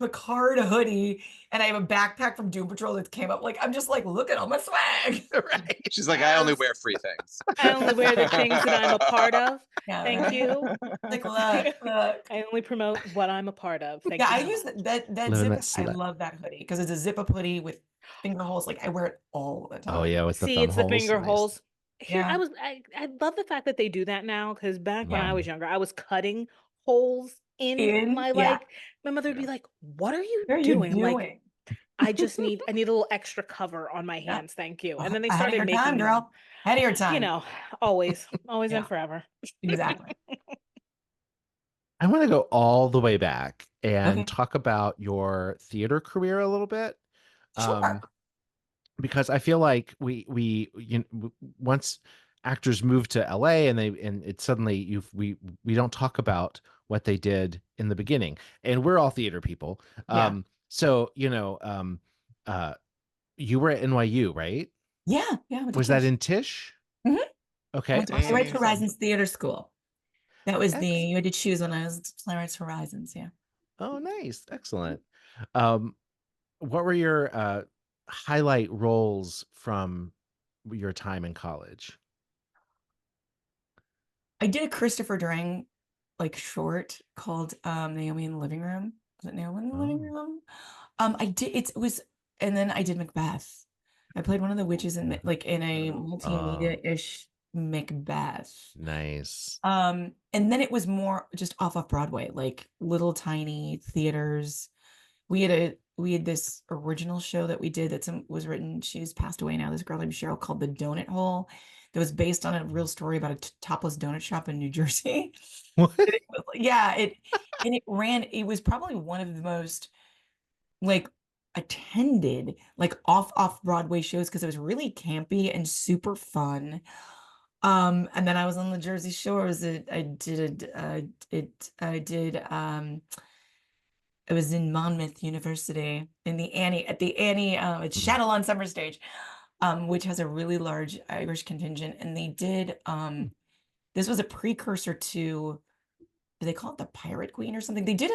Picard hoodie, and I have a backpack from Doom Patrol that came up. Like I'm just like, look at all my swag. Right. She's like, I only wear free things. I only wear the things that I'm a part of. Yeah, Thank you. Like look. I only promote what I'm a part of. Thank you. I use that zip. I love that hoodie because it's a zip up hoodie with finger holes. Like I wear it all the time. Oh yeah, with the thumb it's holes. The finger holes. Here, Yeah. I love the fact that they do that now because back when I was younger, I was cutting holes in my my mother would be like, what are you doing? Like I need a little extra cover on my hands. Thank you. And then they started making time, girl. Ahead of your time. Always and forever. Exactly. I want to go all the way back and talk about your theater career a little bit. Sure. Because I feel like we once actors move to LA and it suddenly we don't talk about what they did in the beginning, and we're all theater people. So you were at NYU, right? Yeah. Was that in Tisch? Mm-hmm. Okay. Playwrights Horizons Theater School. That was you had to choose when I was Playwrights Horizons. Yeah. Oh, nice, excellent. What were your highlight roles from your time in college? I did a Christopher Durang like short called Naomi in the Living Room. Was it Naomi in the Living Room? I did it was and then I did Macbeth. I played one of the witches in like in a multimedia-ish Macbeth. Nice. And then it was more just off Broadway, like little tiny theaters. We had this original show that we did that was written, she's passed away now, this girl named Cheryl, called The Donut Hole, that was based on a real story about a topless donut shop in New Jersey. What? It was probably one of the most like attended like off Broadway shows because it was really campy and super fun. And then I was on the Jersey Shores. It was in Monmouth University in the Annie at it's Chatillon Summer Stage, which has a really large Irish contingent, and they did this was a precursor to, do they call it the Pirate Queen or something? They did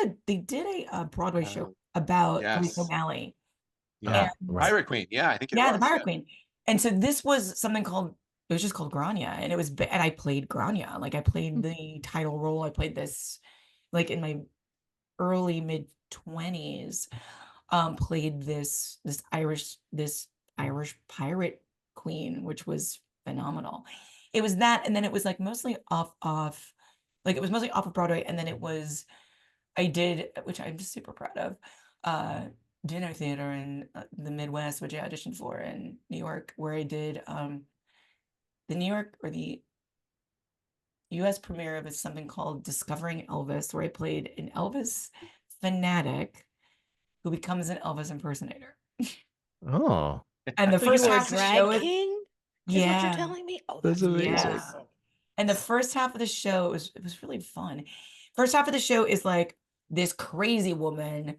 a Broadway show about Grace O'Malley. Yeah, Pirate Queen. Yeah, I think it was. Yeah, the Pirate Queen. And so this was something called, it was just called Grania, and and I played Grania. Like I played the title role. I played this like in my early mid-20s, played this Irish pirate queen, which was phenomenal. It was that, and then it was like mostly off like it was mostly off of Broadway, and then I did, which I'm just super proud of, dinner theater in the Midwest, which I auditioned for in New York, where I did the New York or the US premiere of something called Discovering Elvis, where I played an Elvis fanatic who becomes an Elvis impersonator. Oh. And the first half of the show is what you're telling me? Oh, that's amazing. Yeah. And the first half of the show, it was really fun. First half of the show is like this crazy woman,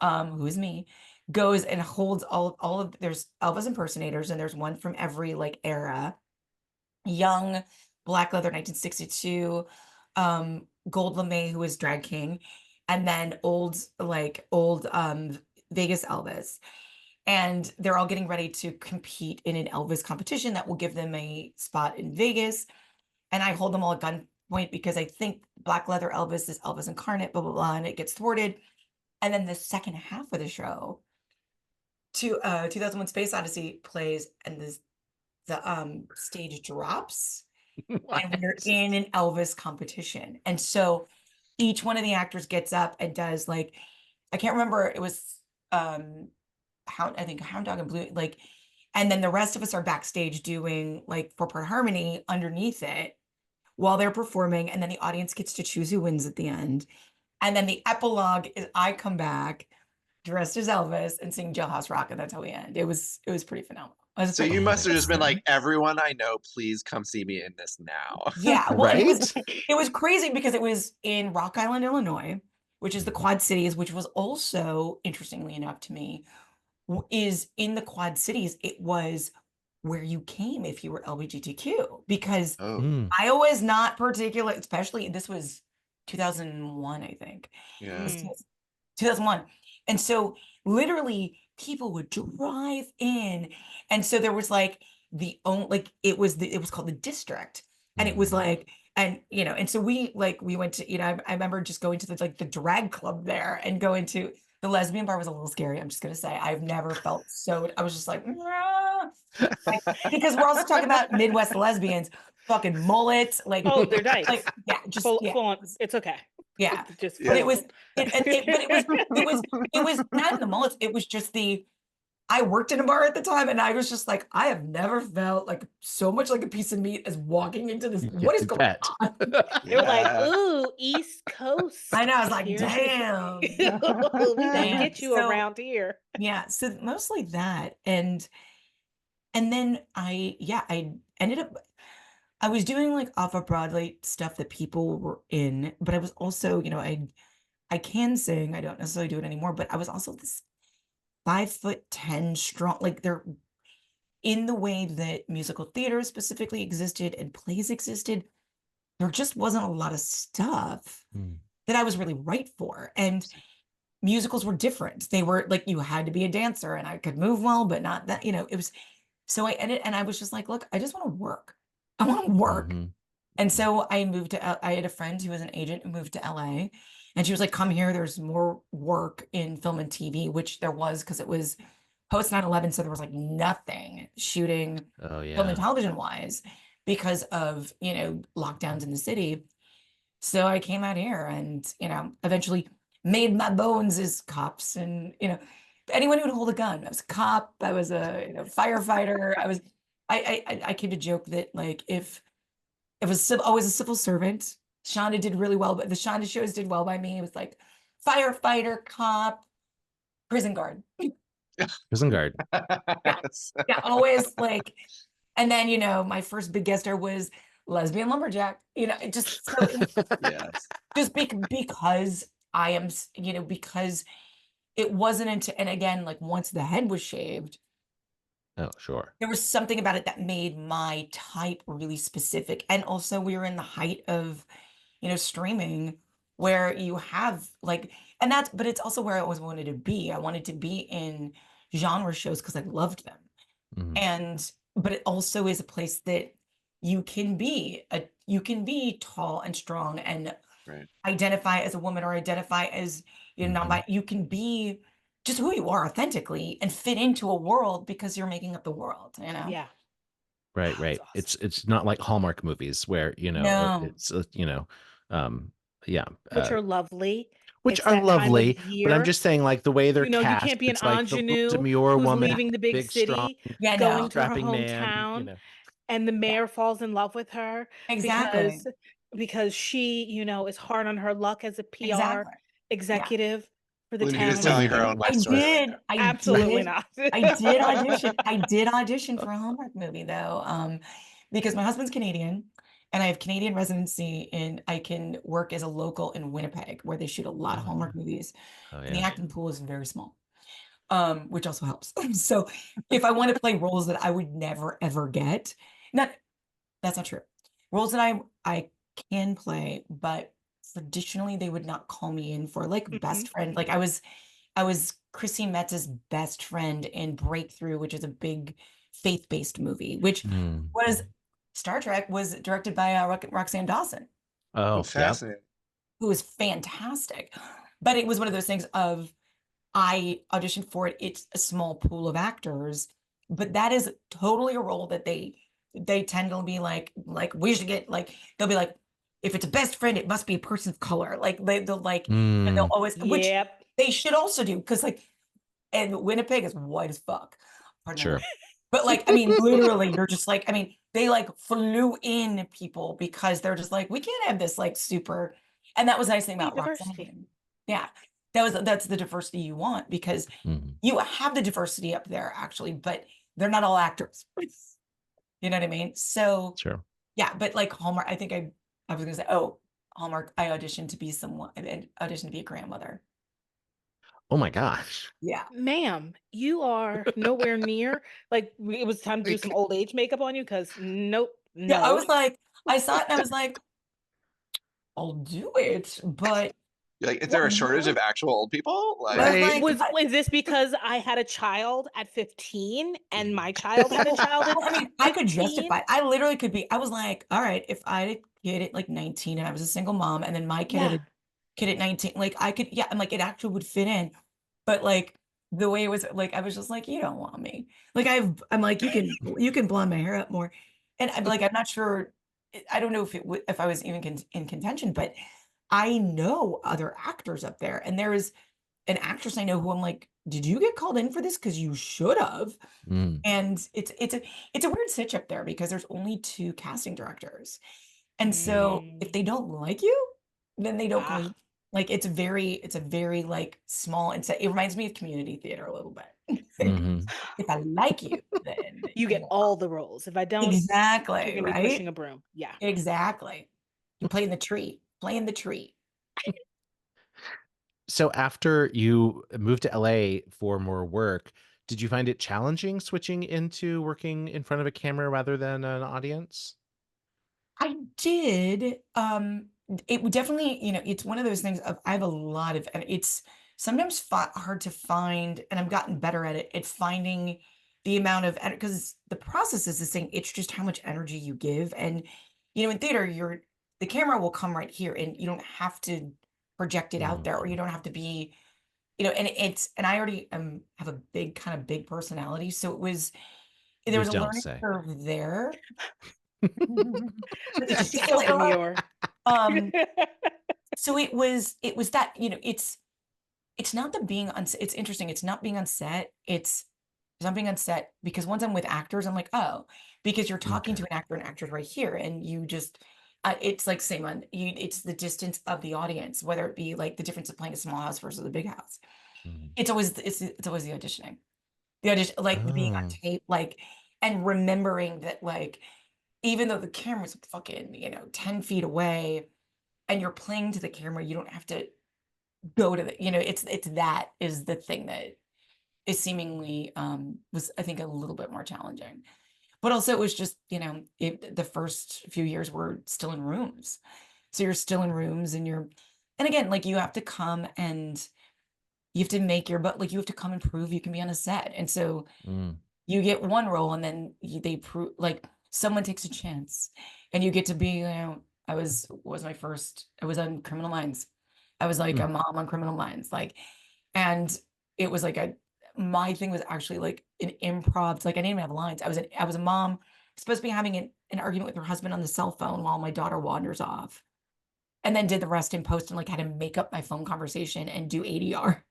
who is me, goes and holds all of, there's Elvis impersonators, and there's one from every like era. Young, Black Leather, 1962, Gold LeMay, who was drag king, and then old Vegas Elvis. And they're all getting ready to compete in an Elvis competition that will give them a spot in Vegas. And I hold them all at gunpoint because I think Black Leather Elvis is Elvis incarnate, blah, blah, blah, and it gets thwarted. And then the second half of the show, 2001 Space Odyssey plays, and the stage drops. And we're in an Elvis competition. And so each one of the actors gets up and does like, I can't remember, it was I think Hound Dog and Blue, like, and then the rest of us are backstage doing like 4-part harmony underneath it while they're performing, and then the audience gets to choose who wins at the end. And then the epilogue is I come back dressed as Elvis and sing Jailhouse Rock, and that's how we end. It was pretty phenomenal. So you must have just been like, everyone I know, please come see me in this now. Yeah, well, right? It was crazy because it was in Rock Island, Illinois, which is the Quad Cities, which was also, interestingly enough to me, is in the Quad Cities. It was where you came if you were LGBTQ, because I was not particular, especially this was 2001, I think. Yeah. 2001. And so literally people would drive in. And so there was like it was called the district. And it was like, and and so we went to, I remember just going to the drag club there and going to the lesbian bar. Was a little scary. I'm just going to say, I've never felt so, I was just like, because we're also talking about Midwest lesbians, fucking mullets, like, oh, they're nice. Like, yeah, just full on. It's okay. Yeah. Just, but it was not in the mullets. It was just I worked in a bar at the time, and I was just like, I have never felt like so much like a piece of meat as walking into this. What is going on? You're like, ooh, East Coast. I know. I was like, damn. We can get you around here. Yeah. So mostly that, and then I ended up. I was doing like off of Broadway stuff that people were in, but I was also, I can sing. I don't necessarily do it anymore, but I was also this 5'10" strong, like they're in the way that musical theater specifically existed and plays existed. There just wasn't a lot of stuff that I was really right for. And musicals were different. They were like, you had to be a dancer, and I could move well, but not that, it was, so I ended, and I was just like, look, I just want to work. I want to work And so I moved to, I had a friend who was an agent who moved to LA, and she was like, come here, there's more work in film and TV, which there was because it was post 9/11. So there was like nothing shooting Oh film and yeah. television wise because of, lockdowns in the city. So I came out here and, eventually made my bones as cops and, anyone who would hold a gun. I was a cop. I was a firefighter. I came to joke that like if it was always a civil servant, Shonda did really well, but the Shonda shows did well by me. It was like firefighter, cop, prison guard. Prison guard. Yeah, always like, and then, my first big guest star was lesbian lumberjack, it just, so Yes. just because I am, because it wasn't until, and again, like once the head was shaved, Oh, sure. there was something about it that made my type really specific. And also we were in the height of, streaming where you have like, but it's also where I always wanted to be. I wanted to be in genre shows because I loved them. Mhm. But it also is a place that you can be tall and strong and Right. identify as a woman or identify as, Mhm. you can be just who you are authentically and fit into a world because you're making up the world, Yeah. Right, Oh, right. it's awesome. It's not like Hallmark movies where, No, it's um yeah, Which are lovely. which It's are that time of lovely, but I'm year. just saying like the way they're You cast, can't be an it's like the little ingenue demure who's woman, leaving the big big strong city, yeah, going no, to her strapping man, hometown, and the yeah, mayor falls in love with her exactly, because she, is hard on her luck as a PR exactly, yeah. executive for the Well, you're town just and telling her everything. own life I story right did, now. I Absolutely did, not. I did audition for a Hallmark movie though, because my husband's Canadian and I have Canadian residency and I can work as a local in Winnipeg where they shoot a lot of Oh yeah. Hallmark movies Oh and the yeah. acting pool is very small, which also helps. So if I want to play roles that I would never ever get, not that's not true. Roles that I can play, but traditionally they would not call me in for like Mhm. best friend. Like I was Chrissy Metz's best friend in Breakthrough, which is a big faith-based movie, which Mm. was Star Trek was directed by Roxanne Dawson, Oh, Oh, yep. fascinating. who is fantastic. But it was one of those things of I auditioned for it. It's a small pool of actors, but that is totally a role that they tend to be like we should get like they'll be like if it's a best friend, it must be a person of color. Like they'll like and they'll Mm, always which Yep. they should also do because like and Winnipeg is white as fuck. Pardon my sure. language. But like I mean, literally, you're just like I mean, they like flew in people because they're just like we can't have this like super. And that was the nice thing Need about diversity. Roxanne. Yeah, that's the diversity you want because Mhm. you have the diversity up there actually, but they're not all actors. You know what I mean? So Sure. yeah, but like Hallmark, I think I was gonna say, oh, Hallmark, I auditioned to be someone, I auditioned to be a grandmother. Oh my gosh. Yeah. Ma'am, you are nowhere near like it was time to do some Like, old age makeup on you because nope, Yeah, I no. was like, I saw it and I was like, I'll do it, but You're like, is there a shortage what? of actual old people? I Like, was right. like, Was this because I had a child at 15 and my child had a child at well, I mean, I could 15? justify. I literally could be. I was like, all right, if I had a kid at like 19 and I was a single mom, and then my kid had Yeah. a kid at 19, like I could, yeah, I'm like, it actually would fit in. But like the way it was, like, I was just like, you don't want me. Like I'm like, you can blonde my hair up more, and I'm like, I'm not sure. I don't know if if I was even in contention, but I know other actors up there, and there is an actress I know who I'm like, did you get called in for this? Because you should have. Mm, And it's a weird stitch up there because there's only two casting directors. And so if Mm. they don't like you, then they don't call Ah, you. Like it's a very like small and it reminds me of community theater a little bit. mhm. If I like you, then you you get will all the roles. If I don't, you're exactly, gonna be right? pushing a broom. Yeah. Exactly. You play in the tree, play in the tree. So after you moved to LA for more work, did you find it challenging switching into working in front of a camera rather than an audience? I did. It would definitely, it's one of those things of I have a lot of, and it's sometimes hard to find, and I've gotten better at it, at finding the amount of, because the process is the same. It's just how much energy you give. And in theater, the camera will come right here and you don't have to project it out there, or you don't have to be, and I already have a big personality. So there was a learning curve there. She's so demure. So it was that, it's not the being on, it's interesting. It's not being on set. It's not being on set because once I'm with actors, I'm like, oh, because you're talking to an actor and actors right here. And you just, it's like same on you, it's the distance of the audience, whether it be like the difference of playing a small house versus a big house. It's always the auditioning, like being on tape, like, and remembering that, like, even though the camera's fucking, 10 feet away and you're playing to the camera, you don't have to go to the, it's that is the thing that is seemingly, was, I think, a little bit more challenging. But also it was just, the first few years were still in rooms. So you're still in rooms and again, like you have to come and you have to make like you have to come and prove you can be on a set. And so you get one role and then they prove, like someone takes a chance and you get to be, I was on Criminal Minds. I was like a mom on Criminal Minds, like, and it was like my thing was actually like an improv. Like I didn't even have lines. I was a mom supposed to be having an argument with her husband on the cell phone while my daughter wanders off, and then did the rest in post and like had to make up my phone conversation and do ADR.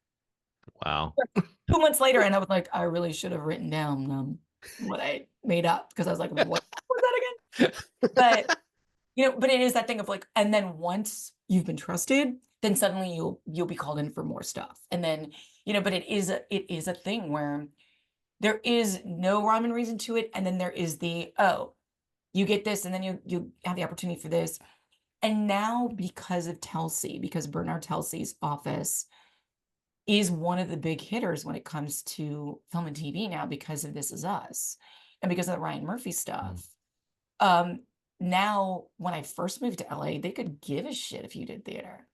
Wow. 2 months later, and I was like, I really should have written down what I made up, because I was like, what was that again? But but it is that thing of like, and then once you've been trusted, then suddenly you'll be called in for more stuff, and then but it is a thing where there is no rhyme and reason to it, and then there is you get this, and then you have the opportunity for this, and now because of Telsey, because Bernard Telsey's office is one of the big hitters when it comes to film and TV now, because of This Is Us and because of the Ryan Murphy stuff. Now, when I first moved to LA, they could give a shit if you did theater.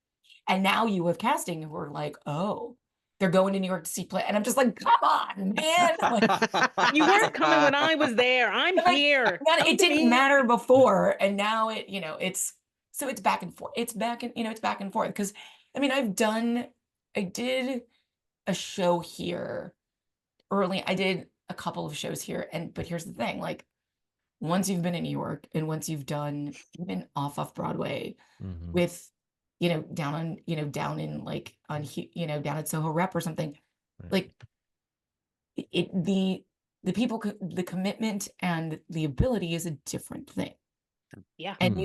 And now you have casting who are like, oh, they're going to New York to see play. And I'm just like, come on, man. Like, you weren't coming when I was there. I'm here. It didn't matter before. And now it's back and forth. It's back and forth. Because I mean, I did a show here early. I did a couple of shows here. but here's the thing, like, once you've been in New York and once you've done even off Broadway with, down in like on, down at Soho Rep or something, like the people, the commitment and the ability is a different thing. Yeah. And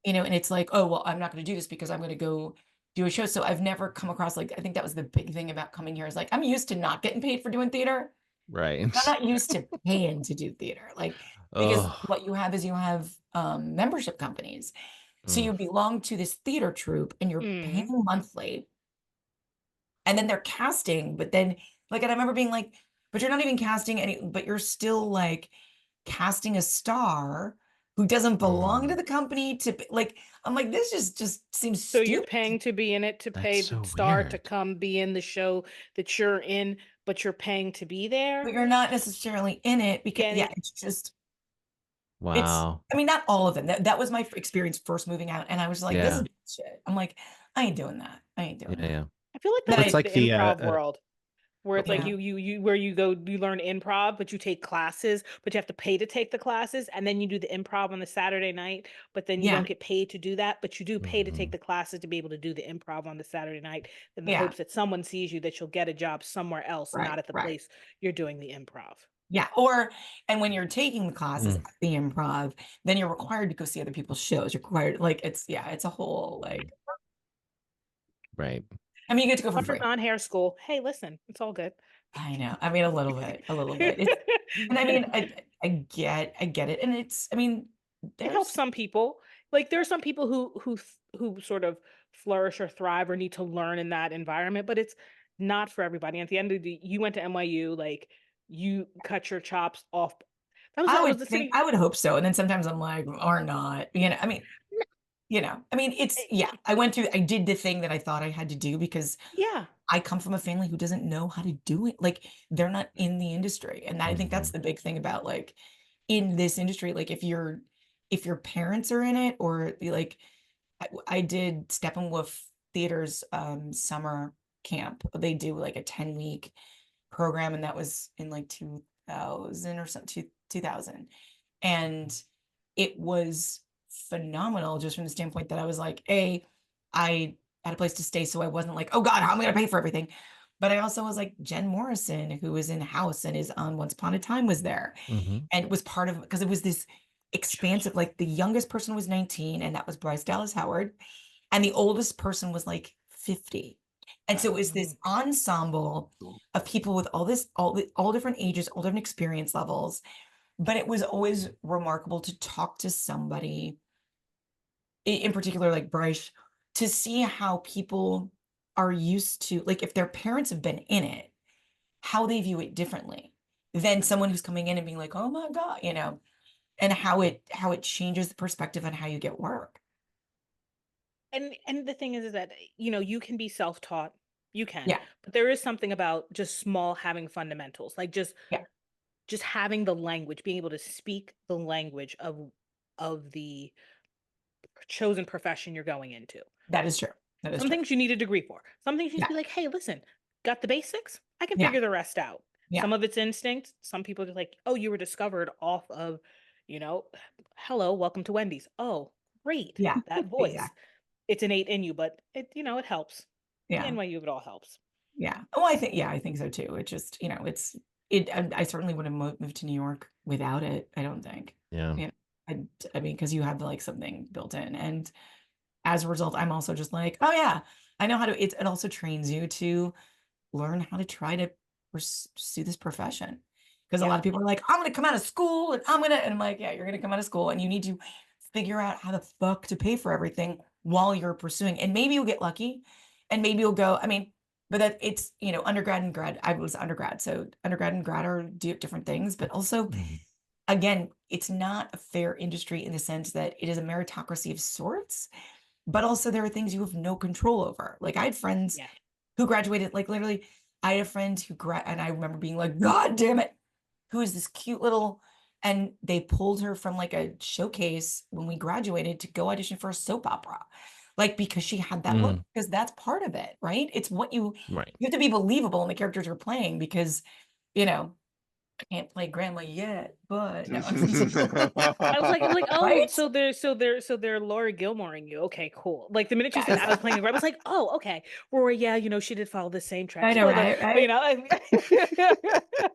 and it's like, oh, well, I'm not going to do this because I'm going to go do a show. So I've never come across, like, I think that was the big thing about coming here, is like, I'm used to not getting paid for doing theater. Right. I'm not used to paying to do theater. Like, because what you have is membership companies. So you belong to this theater troupe and you're paying monthly. And then they're casting, but then, like, and I remember being like, but you're not even casting but you're still like casting a star who doesn't belong to the company like, I'm like, this just seems so stupid. You're paying to be in it, to pay the star to come be in the show that you're in, but you're paying to be there. But you're not necessarily in it because it's just, wow. I mean, not all of them. That was my experience first moving out, and I was like, this is shit. I'm like, I ain't doing that. I feel like that's like the improv world, where it's like where you go, you learn improv, but you take classes, but you have to pay to take the classes, and then you do the improv on the Saturday night, but then you don't get paid to do that, but you do pay to take the classes to be able to do the improv on the Saturday night, in the hopes that someone sees you, that you'll get a job somewhere else, not at the place you're doing the improv. Yeah. And when you're taking the classes at the improv, then you're required to go see other people's shows. You're required, like, it's a whole, like. Right. I mean, you get to go for free. Non-hair school. Hey, listen, it's all good. I know. I mean, a little bit. And I mean, I get it. And it's, I mean, it helps some people. Like, there are some people who sort of flourish or thrive or need to learn in that environment, but it's not for everybody. And at the end of you went to NYU, like, you cut your chops off. I would hope so. And then sometimes I'm like, or not, I mean, it's, I did the thing that I thought I had to do because I come from a family who doesn't know how to do it. Like, they're not in the industry. And I think that's the big thing about, like, in this industry, like, if you're if your parents are in it, or like I did Steppenwolf Theater's summer camp. They do like a 10-week program, and that was in like 2000 or something, 2000. And it was phenomenal just from the standpoint that I was like, I had a place to stay, so I wasn't like, oh God, how am I gonna pay for everything? But I also was like, Jen Morrison, who was in House and is on Once Upon a Time, was there. Mhm. And it was part of, because it was this expansive, like the youngest person was 19, and that was Bryce Dallas Howard. And the oldest person was like 50. And so it was this ensemble of people with all different ages, all different experience levels. But it was always remarkable to talk to somebody, in particular, like Bryce, to see how people are used to, like, if their parents have been in it, how they view it differently than someone who's coming in and being like, oh my God, and how it changes the perspective on how you get work. And the thing is that, you can be self-taught, you can, Yeah. but there is something about just small having fundamentals, like just Yeah. just having the language, being able to speak the language of the chosen profession you're going into. That is true. That is Some true. things you need a degree for. Some things you just Yeah. be like, hey, listen, got the basics? I can Yeah. figure the rest out. Yeah. Some of it's instinct. Some people are like, oh, you were discovered off of, hello, welcome to Wendy's. Oh, great. Yeah. That voice. Exactly. It's innate in you, but it helps. Yeah. The NYU of it all helps. Yeah. Oh, I think so too. It just, I certainly wouldn't move to New York without it. I don't think. Yeah. I mean, because you have like something built in, and as a result, I'm also just like, oh yeah, I know how to. It also trains you to learn how to try to pursue this profession. Because a lot of people are like, I'm going to come out of school and I'm like, yeah, you're going to come out of school and you need to figure out how the fuck to pay for everything while you're pursuing. And maybe you'll get lucky, and maybe you'll go, but that it's, undergrad and grad. I was undergrad. So undergrad and grad are different things, but also, again, it's not a fair industry in the sense that it is a meritocracy of sorts, but also there are things you have no control over. Like I had friends who graduated, like literally, I had a friend who and I remember being like, God damn it, who is this cute little, and they pulled her from like a showcase when we graduated to go audition for a soap opera. Like, because she had that look, because that's part of it, right? It's what you have to be believable in the characters you're playing, because, I can't play grandma yet, but no. I was like, oh, Right? so they're Laura Gilmoreing you. Okay, cool. Like the minute you said I was playing a grandma, I was like, oh, okay. Rory, yeah, she did follow the same track. I know, right? I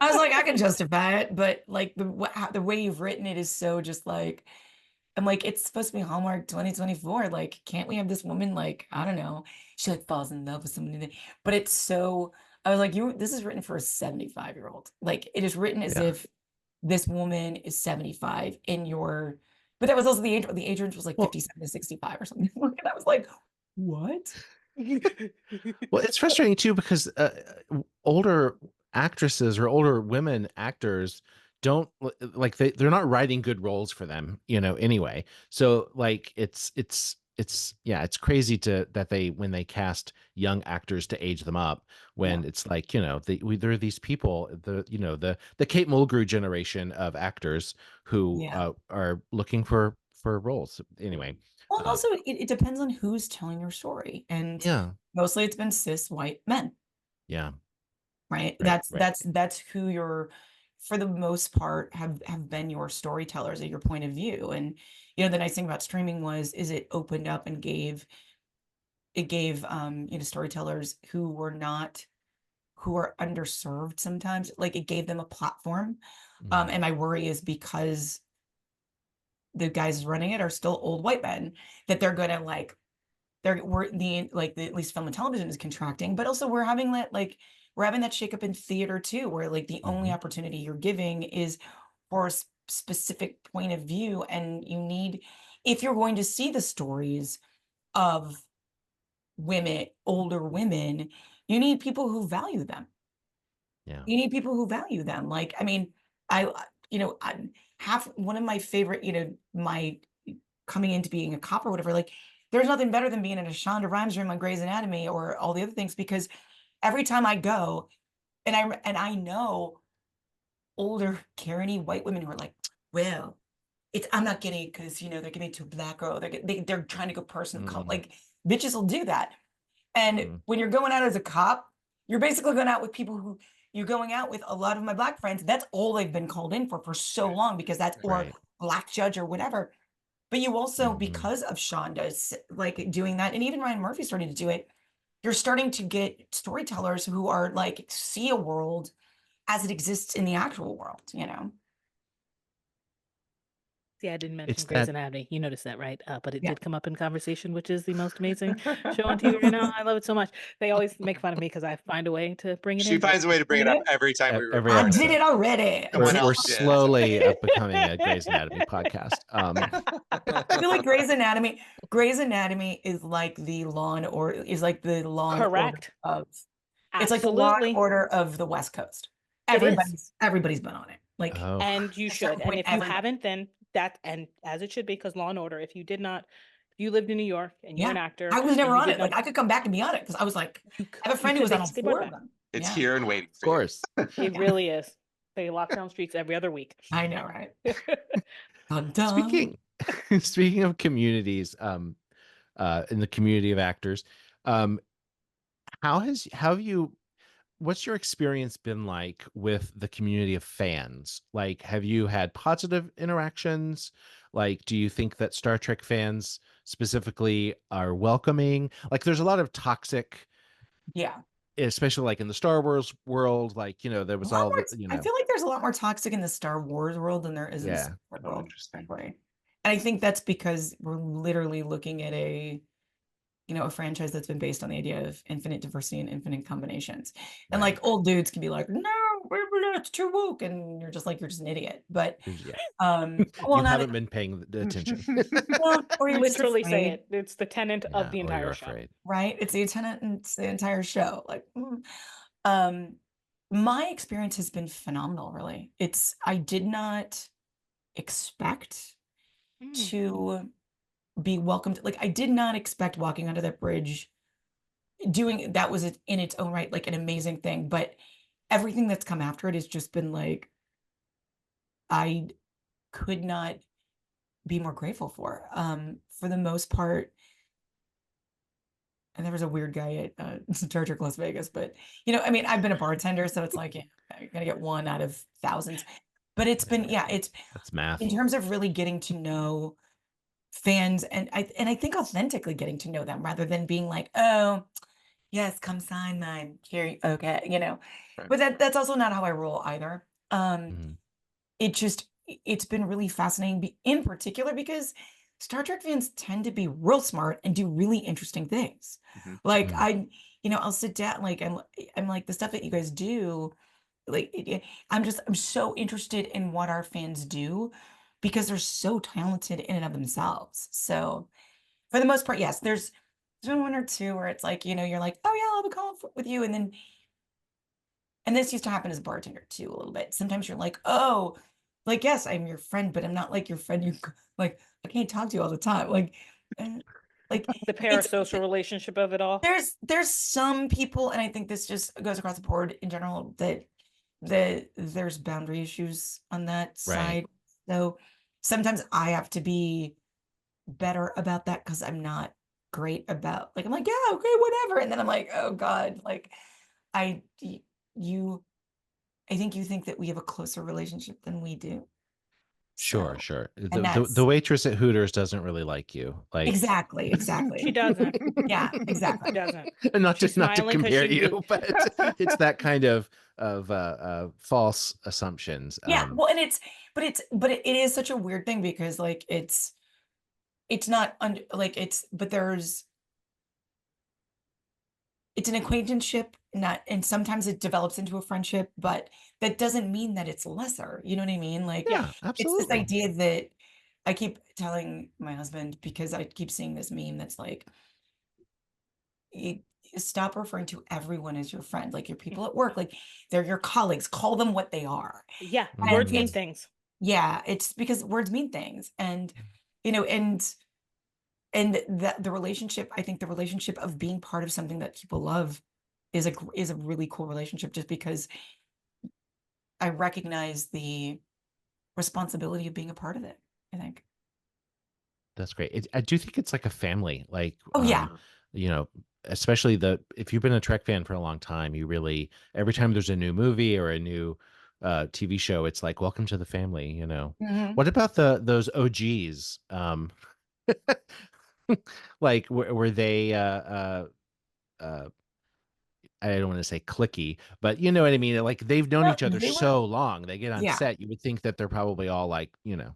was like, I can I justify it, but like the way you've written it is so just like, I'm like, it's supposed to be Hallmark 2024. Like, can't we have this woman, like, I don't know, she like falls in love with somebody, but it's so, I was like, this is written for a 75-year-old. Like, it is written as if this woman is 75 but that was also the age range was like 57 to 65 or something. And I was like, what? Well, it's frustrating too, because older actresses or older women actors don't like, they're not writing good roles for them, anyway. So like it's crazy that when they cast young actors to age them up, when it's like, there are these people, the Kate Mulgrew generation of actors who are looking for roles anyway. Well, and also it depends on who's telling your story, and mostly it's been cis white men. Yeah. Right. That's who you're, for the most part, have been your storytellers at your point of view. And the nice thing about streaming is it opened up and gave storytellers who are underserved sometimes, like it gave them a platform. And my worry is because the guys running it are still old white men, that they're gonna at least film and television is contracting, but also we're having that shakeup in theater too, where like the only opportunity you're giving is for a specific point of view. And if you're going to see the stories of older women, you need people who value them. Yeah. You need people who value them. Like, one of my favorite, my coming into being a cop or whatever, like there's nothing better than being in a Shonda Rhimes room on Grey's Anatomy or all the other things, because every time I go, and I know older Karen-y white women who are like, well, I'm not getting it because, you know, they're giving it to a black girl. They're trying to go person of color. Mm. Like bitches will do that. And when you're going out as a cop, you're basically going out with people who you're going out with. A lot of my black friends, that's all they've been called in for so long, because that's, or black judge or whatever. But you also, because of Shonda's like doing that, and even Ryan Murphy starting to do it, you're starting to get storytellers who are like, see a world as it exists in the actual world, you know? See, I didn't mention It's Grey's that Anatomy. You noticed that, right? But it Yeah. did come up in conversation, which is the most amazing show on TV right now. I love it so much. They always make fun of me because I find a way to bring it in. She finds a way to bring it up every time we every record. I did it already. We're slowly becoming a Grey's Anatomy podcast. I feel like Grey's Anatomy is like the Law and Order, is like the Law and Order Correct. of, it's like the Law and Order of the West Coast. Everybody's been on it. Like, and you should. And if you haven't, then that, and as it should be, because Law and Order, if you did not, if you lived in New York and you're an actor. I was never and you on did it. not- Like I could come back and be on it because I was like, I have a friend who was on all They 4 brought of back. them. It's here and waiting for Of course. It really is. They lock down streets every other week. I know, right? Dun, dun. Speaking of communities, in the community of actors, what's your experience been like with the community of fans? Like, have you had positive interactions? Like, do you think that Star Trek fans specifically are welcoming? Like, there's a lot of toxic, especially like in the Star Wars world. Like, you know, there was all the, you know, I feel like there's a lot more toxic in the Star Wars world than there is in the Star Wars world. And I think that's because we're literally looking at a franchise that's been based on the idea of infinite diversity and infinite combinations. And like old dudes can be like, no, it's too woke. And you're just like, you're just an idiot. But well, you haven't been paying the attention. or you literally say it. It's the tenant of the entire show. Right? It's the tenant and it's the entire show. Like my experience has been phenomenal, really. I did not expect to be welcomed. Like I did not expect walking under that bridge doing that was in its own right like an amazing thing, but everything that's come after it has just been like I could not be more grateful for the most part. And there was a weird guy at Star Trek Las Vegas, but you know, I mean, I've been a bartender, so it's like you're gonna get one out of thousands, but it's been that's math in terms of really getting to know fans and I think authentically getting to know them rather than being like, oh yes, come sign mine here, okay, you know. But that's also not how I roll either. It's been really fascinating in particular because Star Trek fans tend to be real smart and do really interesting things. Like I'll sit down, like I'm like the stuff that you guys do, like I'm so interested in what our fans do because they're so talented in and of themselves. So for the most part, yes, there's been one or two where it's like, you know, you're like, oh yeah, I'll have a call with you. And this used to happen as a bartender too, a little bit. Sometimes you're like, oh, like, yes, I'm your friend, but I'm not like your friend. You like, I can't talk to you all the time. Like the parasocial relationship of it all. There's some people, and I think this just goes across the board in general, that there's boundary issues on that side. So sometimes I have to be better about that because I'm not great about I'm like, yeah, okay, whatever. And then I'm like, oh God, like I think you think that we have a closer relationship than we do. Sure. The waitress at Hooters doesn't really like you. Like exactly. She doesn't. Yeah, exactly. She doesn't. And not to compare you, but it's that kind of false assumptions. Yeah. Well, and it is such a weird thing because like it's not but it's an acquaintanceship, and sometimes it develops into a friendship, but that doesn't mean that it's lesser. You know what I mean? Like, yeah, absolutely. It's this idea that I keep telling my husband because I keep seeing this meme that's like, you stop referring to everyone as your friend, like your people at work, like they're your colleagues. Call them what they are. Yeah, words mean things. Yeah, it's because words mean things, and you know, and the relationship, I think the relationship of being part of something that people love is a really cool relationship just because I recognize the responsibility of being a part of it. I think. That's great. I do think it's like a family. Like, Oh yeah. you know, especially if you've been a Trek fan for a long time, you really every time there's a new movie or a new TV show, it's like welcome to the family. You know. Mhm. What about those OGs? Like were they I don't want to say clicky, but you know what I mean? Like they've known No, each other they were. so long. They get on Yeah. set, you would think that they're probably all like, you know.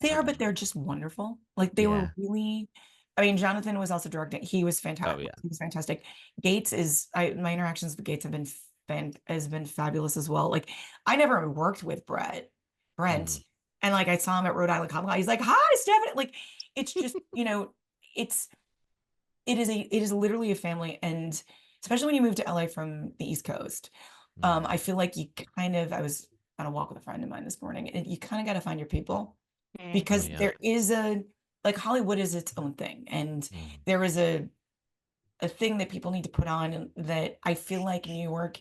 They are, but they're just wonderful. Like they were Yeah. really, I mean, Jonathan was also directing. He was Oh fantastic. yeah. He was fantastic. Gates is my interactions with Gates have been has been fabulous as well. Like I never worked with Brent. Mhm. And like I saw him at Rhode Island Comic Con. He's like, "Hi, Stephanie." Like it's just, it's it is literally a family. And especially when you move to LA from the East Coast, Mhm. I feel like I was on a walk with a friend of mine this morning, and you kind of got to find your people Oh because yeah. there is like Hollywood is its own thing, and Mhm. there is a thing that people need to put on, and that I feel like New York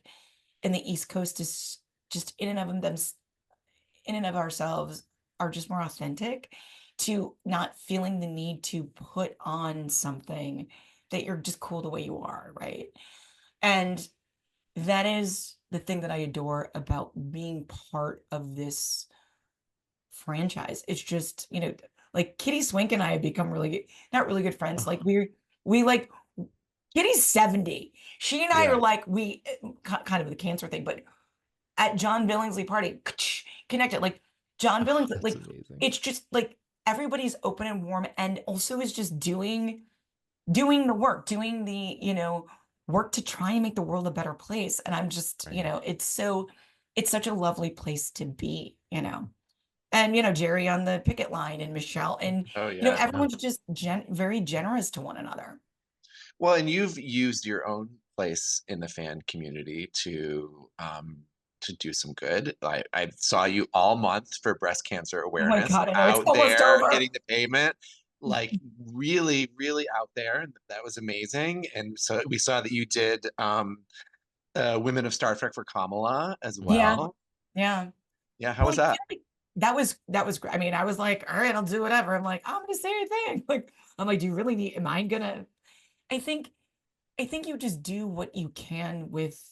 and the East Coast is just in and of ourselves are just more authentic to not feeling the need to put on something, that you're just cool the way you are, right? And that is the thing that I adore about being part of this franchise. It's just, like Kitty Swink and I have become not really good friends. Like we like Kitty's 70. She and I are Yeah. like, kind of the cancer thing, but at John Billingsley party, connected. Like John Oh, Billingsley, that's like amazing. it's just like everybody's open and warm, and also is just doing the work, doing the, work to try and make the world a better place. And I'm just, Right. it's such a lovely place to be, And Jerry on the picket line, and Michelle, and Oh yeah. Yeah. everyone's just very generous to one another. Well, and you've used your own place in the fan community to do some good. I saw you all month for breast cancer Oh my awareness, God, I know it's out almost there over. hitting the pavement, like really, really out there. And that was amazing. And so we saw that you did Women of Star Trek for Kamala as Yeah, well. yeah. Yeah, how Well, was I feel that? like that was great. I mean, I was like, all right, I'll do whatever. I'm like, I'm gonna say anything. Like, I'm like, do you really need? Am I gonna? I think, I think you just do what you can with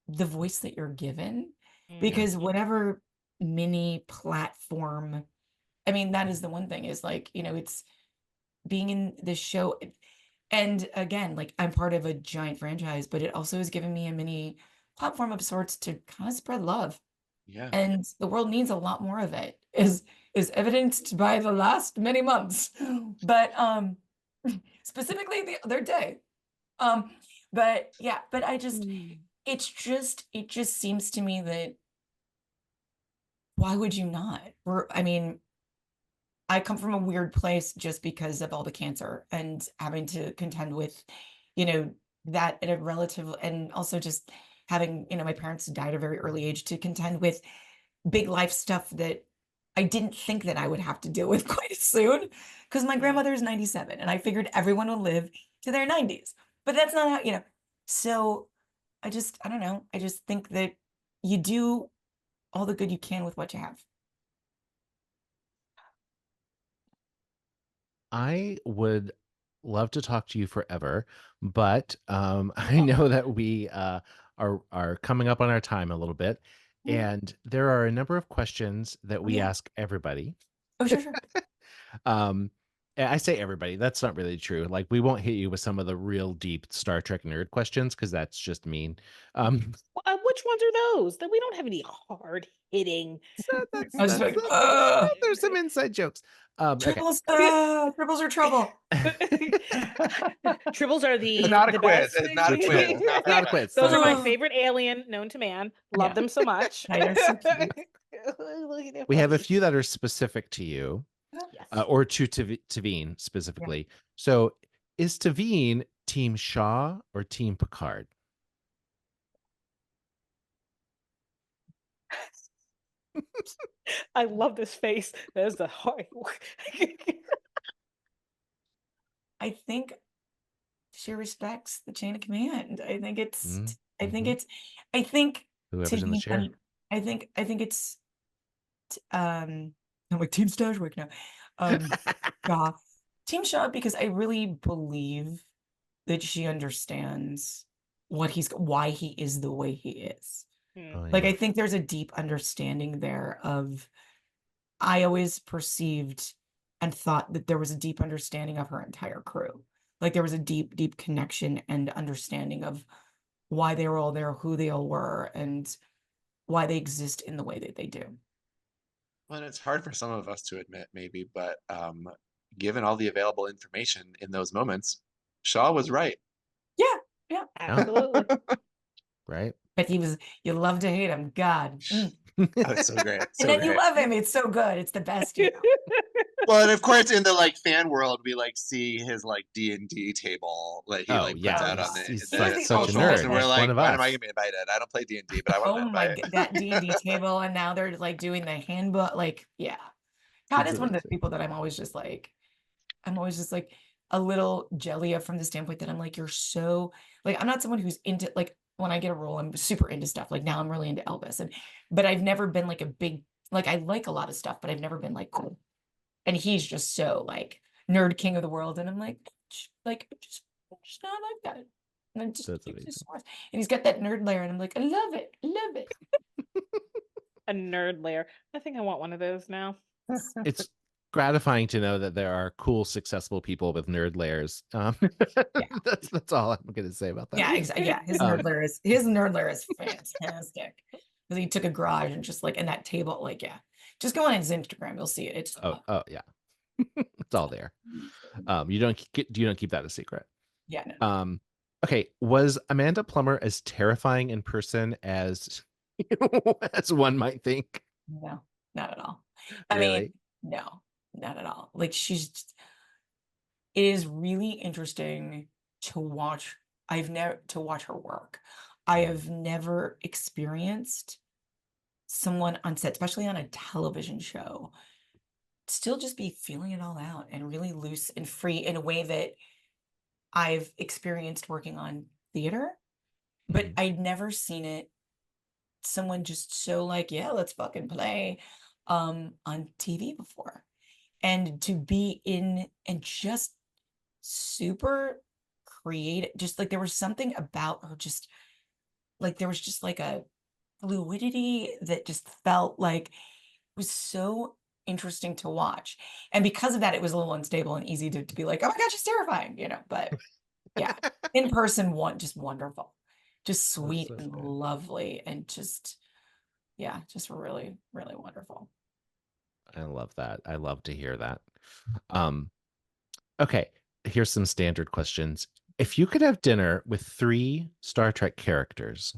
the voice that you're given, Yeah. because whatever mini platform, I mean, that is the one thing is like, it's being in this show. And again, like I'm part of a giant franchise, but it also has given me a mini platform of sorts to kind of spread love. Yeah. And the world needs a lot more of it, is evidenced by the last many months. But specifically the other day. Um, but yeah, but I just it just seems to me that why would you not? I mean, I come from a weird place just because of all the cancer and having to contend with, you know, that at a relative, and also just having, my parents died at a very early age, to contend with big life stuff that I didn't think that I would have to deal with quite soon, because my grandmother is 97 and I figured everyone would live to their 90s. But that's not how. So I don't know. I just think that you do all the good you can with what you have. I would love to talk to you forever, but I know that we are coming up on our time a little bit, Mm. and there are a number of questions that Oh we yeah. ask everybody. Oh, sure, sure. um, and I say everybody, that's not really true. Like we won't hit you with some of the real deep Star Trek nerd questions because that's just mean. Which ones are those? That we don't have any hard hitting. So that's I was that's like, that's there's some inside jokes. Okay. triples are trouble. Tribbles are It's not a the quiz. best. It's not a quiz. It's not Not a quiz. Those Not are a my quiz. favorite alien known to man. Love Yeah. them so much. Yeah, they're so cute. We have a few that are specific to you. Yes. Or to Tavine specifically. So is Tavine Team Shaw or Team Picard? I love this face. There's the heart. I think she respects the chain of command. I think it's I think Mhm. it's I think to Whoever's in the be chair. I think it's um I'm like Team Stashwick now. Yeah, Team Shaw, because I really believe that she understands why he is the way he is. Oh, Like, yeah. I think there's a deep understanding there of, I always perceived and thought that there was a deep understanding of her entire crew. Like, there was a deep, deep connection and understanding of why they were all there, who they all were, and why they exist in the way that they do. Well, and it's hard for some of us to admit, maybe, but given all the available information in those moments, Shaw was right. Yeah, yeah. Absolutely. Right. But you love to hate him. God. Oh, it's so great. So And then you great. love him. It's so good. It's the best. You know? Well, and of course, in the like fan world, we like see his like D&D table that he Oh, like puts yeah. out on He's the like the such a ultimate nerd. and we're He's like, one of why us. am I gonna be invited? I don't play D&D, but I want to Oh my invite. God, that D&D table, and now they're like doing the handbook. Like, yeah. God It's is one of the amazing. people that I'm always just like a little jelly of, from the standpoint that I'm like, you're so like, I'm not someone who's into, like, when I get a role, I'm super into stuff. Like now I'm really into Elvis, but I've never been like a big, like, I like a lot of stuff, but I've never been like, cool. And he's just so like nerd king of the world. And I'm like, just not like that. And I'm just, That's and amazing. he's got that nerd layer, and I'm like, I love it. Love it. A nerd layer. I think I want one of those now. It's gratifying to know that there are cool, successful people with nerd layers. That's all I'm going to say about that. Yeah, exactly. Yeah, his nerd layer is fantastic. Because he took a garage and just like, and that table, like, yeah, just go on his Instagram, you'll see it. It's Oh yeah, it's all there. You don't keep that a secret. Yeah. No. Okay, was Amanda Plummer as terrifying in person as as one might think? No, not at all. Really? I mean, no, not at all. Like, it is really interesting to watch. To watch her work. I have never experienced someone on set, especially on a television show, still just be feeling it all out and really loose and free in a way that I've experienced working on theater, but I'd never seen it. Someone just so like, yeah, let's fucking play on TV before. And to be in and just super creative, just like there was something about her, just like there was just like a fluidity that just felt like was so interesting to watch. And because of that, it was a little unstable and easy to be like, oh my God, she's terrifying, you know, but yeah, in person, just wonderful, just sweet so and good. lovely. And just, yeah, just really, really wonderful. I love that. I love to hear that. Okay, here's some standard questions. If you could have dinner with 3 Star Trek characters,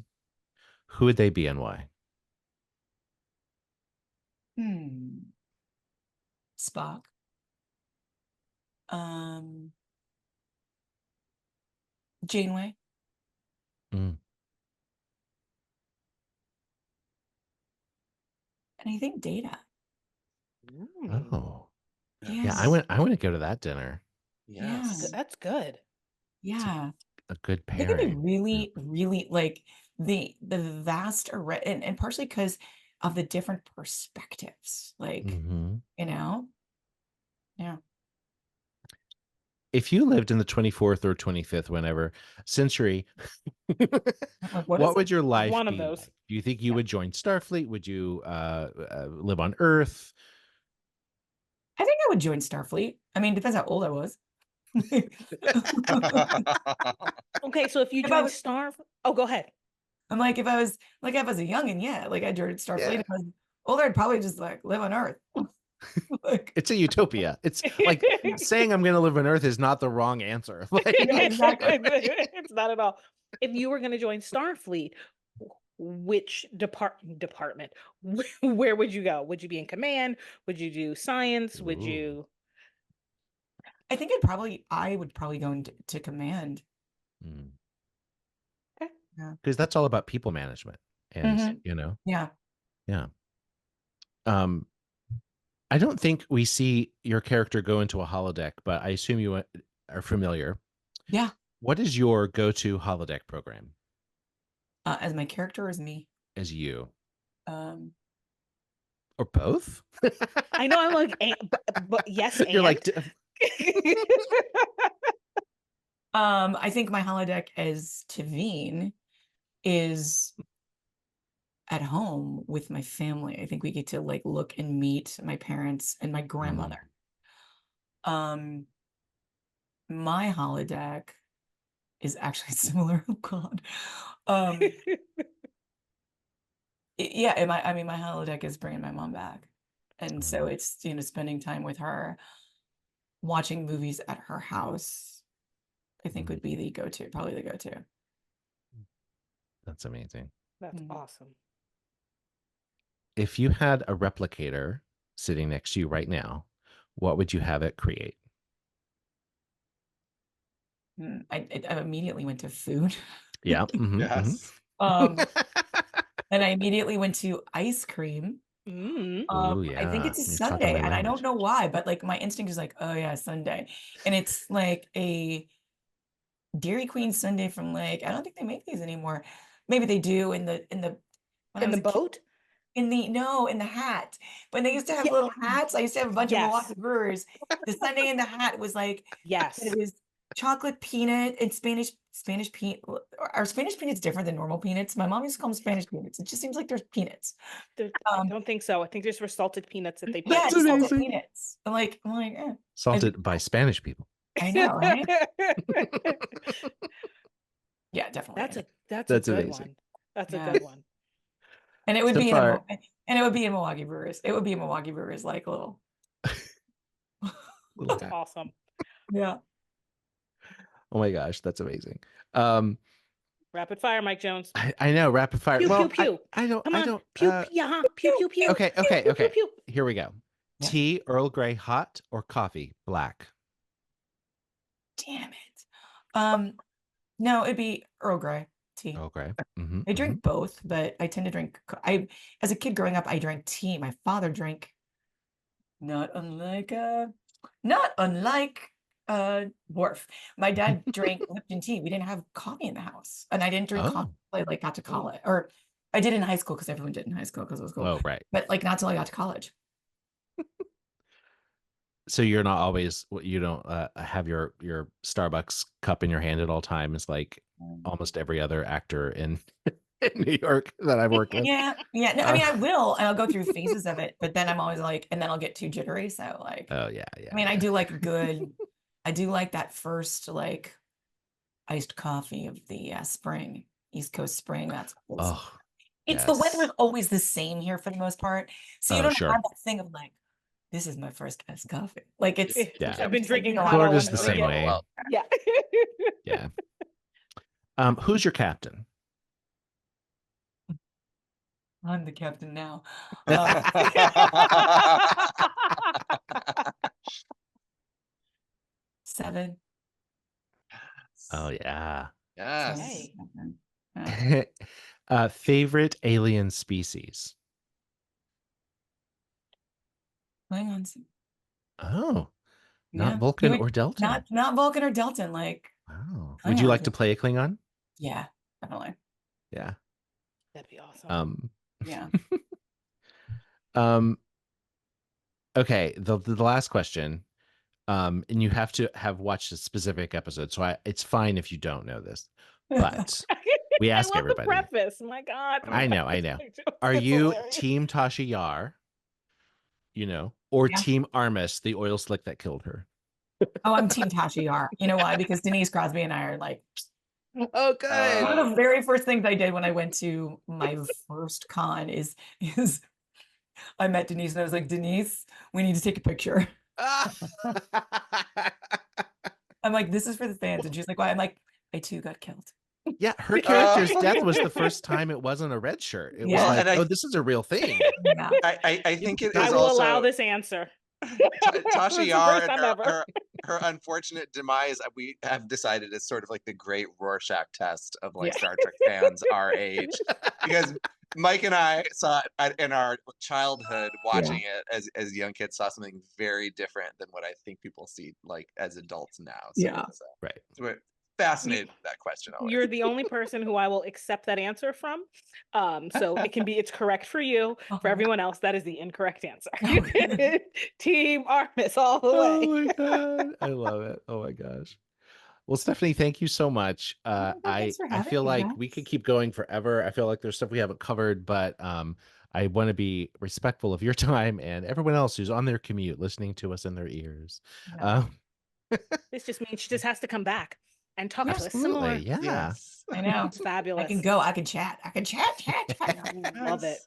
who would they be and why? Spock. Janeway. Mm. And I think Data. Oh, Yes. yeah. I want to go to that dinner. Yes. That's good. Yeah. A good I think it'd be pairing. really, really like the vast array, and partially because of the different perspectives, like, Mhm. you know, yeah. If you lived in the 24th or 25th, whenever century, Like, what is what would your life One of be those. like? Do you think you Yeah. would join Starfleet? Would you live on Earth? I think I would join Starfleet. I mean, depends how old I was. Okay, so if you If I join was- oh, go ahead. I'm like, if I was a youngin', yeah, like I joined Starfleet. Yeah. If I was older, I'd probably just like live on Earth. Like, It's a utopia. It's like saying I'm going to live on Earth is not the wrong answer. Like, yeah, exactly. It's not at all. If you were going to join Starfleet, which department? Where would you go? Would you be in command? Would you do science? Would Ooh. you? I think I would probably go into command. Okay. Yeah. Because that's all about people management, and Mhm. you know, Yeah. yeah. I don't think we see your character go into a holodeck, but I assume you are familiar. Yeah. What is your go-to holodeck program? As my character, as me. As you? Or both? I know I'm like, but yes, You're like, I think my holodeck as Tavine is at home with my family. I think we get to like look and meet my parents and my grandmother. My holodeck is actually similar. Oh God. Yeah, I mean, my holodeck is bringing my mom back. And so it's, spending time with her, watching movies at her house, I think would be probably the go-to. That's amazing. That's awesome. If you had a replicator sitting next to you right now, what would you have it create? I immediately went to food. Yeah. Yes. And I immediately went to ice cream. Ooh, I think yeah. it's a You're talking sundae, my and I don't language. know why, but like my instinct is like, oh yeah, sundae. And it's like a Dairy Queen sundae from like, I don't think they make these anymore. Maybe they do in the when I In was the a kid. boat? In the hat. When they used to have little hats, I used to have a bunch of Milwaukee Brewers. The sundae in the hat was like, Yes. it was chocolate peanut and Spanish peanut. Are Spanish peanuts different than normal peanuts? My mom used to call them Spanish peanuts. It just seems like there's peanuts. I don't think so. I think there's salted peanuts that they put. Yeah, That's just salted amazing. peanuts. I'm like, Salted by Spanish people. I know, right? Yeah, definitely. That's That's a good amazing. one. That's Yeah. a good one. And it would So be far- in Milwaukee Brewers. It would be in Milwaukee Brewers like little. Little That's hat. awesome. Yeah. Oh my gosh, that's amazing. Rapid fire, Mike Jones. I know, rapid fire. Pew, Well, pew, pew. I don't. Come I on. don't. Pew, pew, pew, pew. Okay. Pew, pew, pew, pew. Here we go. Yeah. Tea, Earl Grey, hot, or coffee, black? Damn it. No, it'd be Earl Grey tea. Earl Grey. I drink both, but I tend to drink. As a kid growing up, I drank tea. My father drank, not unlike Worf. My dad drank Lipton tea. We didn't have coffee in the house, and I didn't drink coffee until I like got to college, or I did in high school because everyone did in high school because it was cool. Oh, right. But like not till I got to college. So you're not always. You don't have your Starbucks cup in your hand at all times, like almost every other actor in New York that I've worked with. Yeah. No, I mean, I will, and I'll go through phases of it, but then I'm always like, and then I'll get too jittery. So like, Oh yeah. I mean, I do like I do like that first like iced coffee of the spring, East Coast spring. That's awesome. It's the weather is always the same here for the most part, so you don't have that thing of like, this is my first iced coffee. Like it's I've been drinking Florida's the same way. Yeah. Yeah. Who's your captain? I'm the captain now. 7. Oh yeah. Yes. Favorite alien species? Klingons. Oh, not Vulcan or Deltan. Not Vulcan or Deltan. Like, oh, would you like to play a Klingon? Yeah, definitely. Yeah, that'd be awesome. Yeah. Okay, the last question, and you have to have watched a specific episode, so it's fine if you don't know this, but we ask I love everybody. The preface. My God. I know. Are you Team Tasha Yar? Or Team Armis, the oil slick that killed her? Oh, I'm Team Tasha Yar. You know why? Because Denise Crosby and I are like, oh, good. One of the very first things I did when I went to my first con is I met Denise and I was like, Denise, we need to take a picture. I'm like, this is for the fans. And she's like, why? I'm like, I too got killed. Yeah, her character's death was the first time it wasn't a red shirt. It was like, this is a real thing. Yeah. I think it is I will also allow this answer. Tasha Yar and her unfortunate demise, we have decided is sort of like the great Rorschach test of like Star Trek fans our age, because Mike and I saw it in our childhood watching it as young kids, saw something very different than what I think people see like as adults now. So, right. So fascinated with that question always. You're the only person who I will accept that answer from. So it's correct for you. For everyone else, that is the incorrect answer. Team Artemis all the way. Oh my God. I love it. Oh my gosh. Well, Stephanie, thank you so much. Thanks for I having feel me, like guys. we could keep going forever. I feel like there's stuff we haven't covered, but I want to be respectful of your time and everyone else who's on their commute listening to us in their ears. No. This just means she just has to come back and talk to us some Absolutely. more. Yeah. Yes. I know. It's fabulous. I can go. I can chat. I can chat. Love it.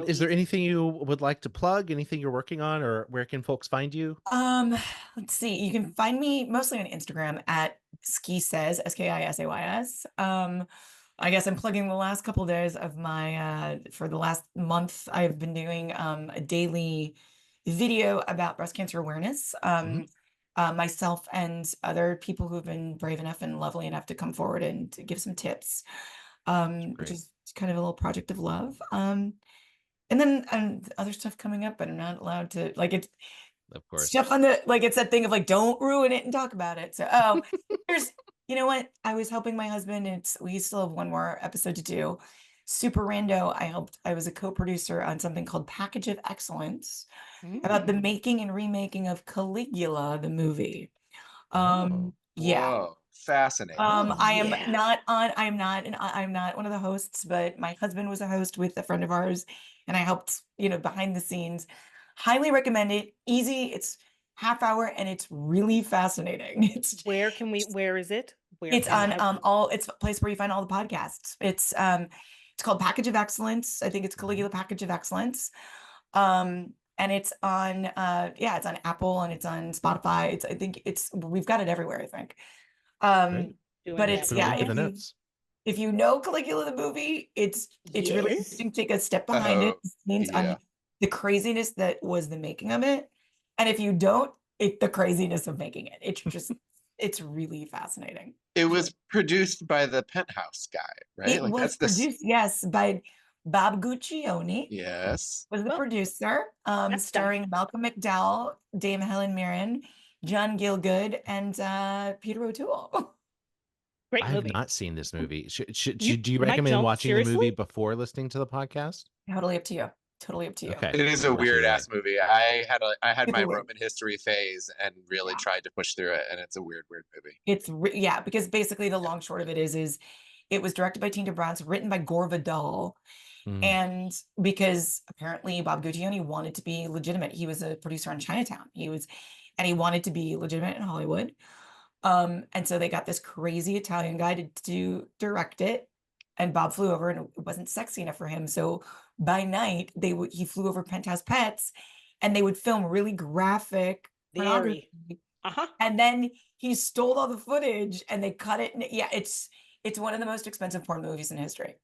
Is there anything you would like to plug? Anything you're working on, or where can folks find you? Let's see. You can find me mostly on Instagram at skisays, SKISAYS. I guess I'm plugging the last couple of days of my for the last month I've been doing a daily video about breast cancer awareness. Myself and other people who've been brave enough and lovely enough to come forward and to give some tips, which is kind of a little project of love. And then other stuff coming up, but I'm not allowed to, like, it's Of course. stuff on the, like, it's that thing of like, don't ruin it and talk about it. So, there's, you know what? I was helping my husband, and we still have one more episode to do. Super rando. I was a co-producer on something called Package of Excellence about the making and remaking of Caligula, the movie. Yeah. Whoa, fascinating. I'm not one of the hosts, but my husband was a host with a friend of ours, and I helped, behind the scenes. Highly recommend it. Easy. It's half hour and it's really fascinating. Where is it? It's a place where you find all the podcasts. It's called Package of Excellence. I think it's Caligula Package of Excellence. And it's on it's on Apple and it's on Spotify. We've got it everywhere, I think. But it's if you know Caligula the movie, it's really interesting to take a step behind it, on the craziness that was the making of it. And if you don't, the craziness of making it. It's just it's really fascinating. It was produced by the Penthouse guy, right? It was produced, yes, by Bob Guccione. Yes. Was the producer, starring Malcolm McDowell, Dame Helen Mirren, John Gielgud, and Peter O'Toole. Great I have movie. not seen this movie. Do you recommend watching the movie before listening to the podcast? Totally up to you. Totally up to you. Okay. It is a weird ass movie. I had my Roman history phase and really tried to push through it, and it's a weird movie. It's because basically the long short of it is it was directed by Tina Browns, written by Gore Vidal, and because apparently Bob Guccione wanted to be legitimate. He was a producer on Chinatown. He wanted to be legitimate in Hollywood. And so they got this crazy Italian guy to direct it, and Bob flew over, and it wasn't sexy enough for him. So by night he flew over Penthouse Pets, and they would film really graphic pornography. And then he stole all the footage and they cut it. It's one of the most expensive porn movies in history.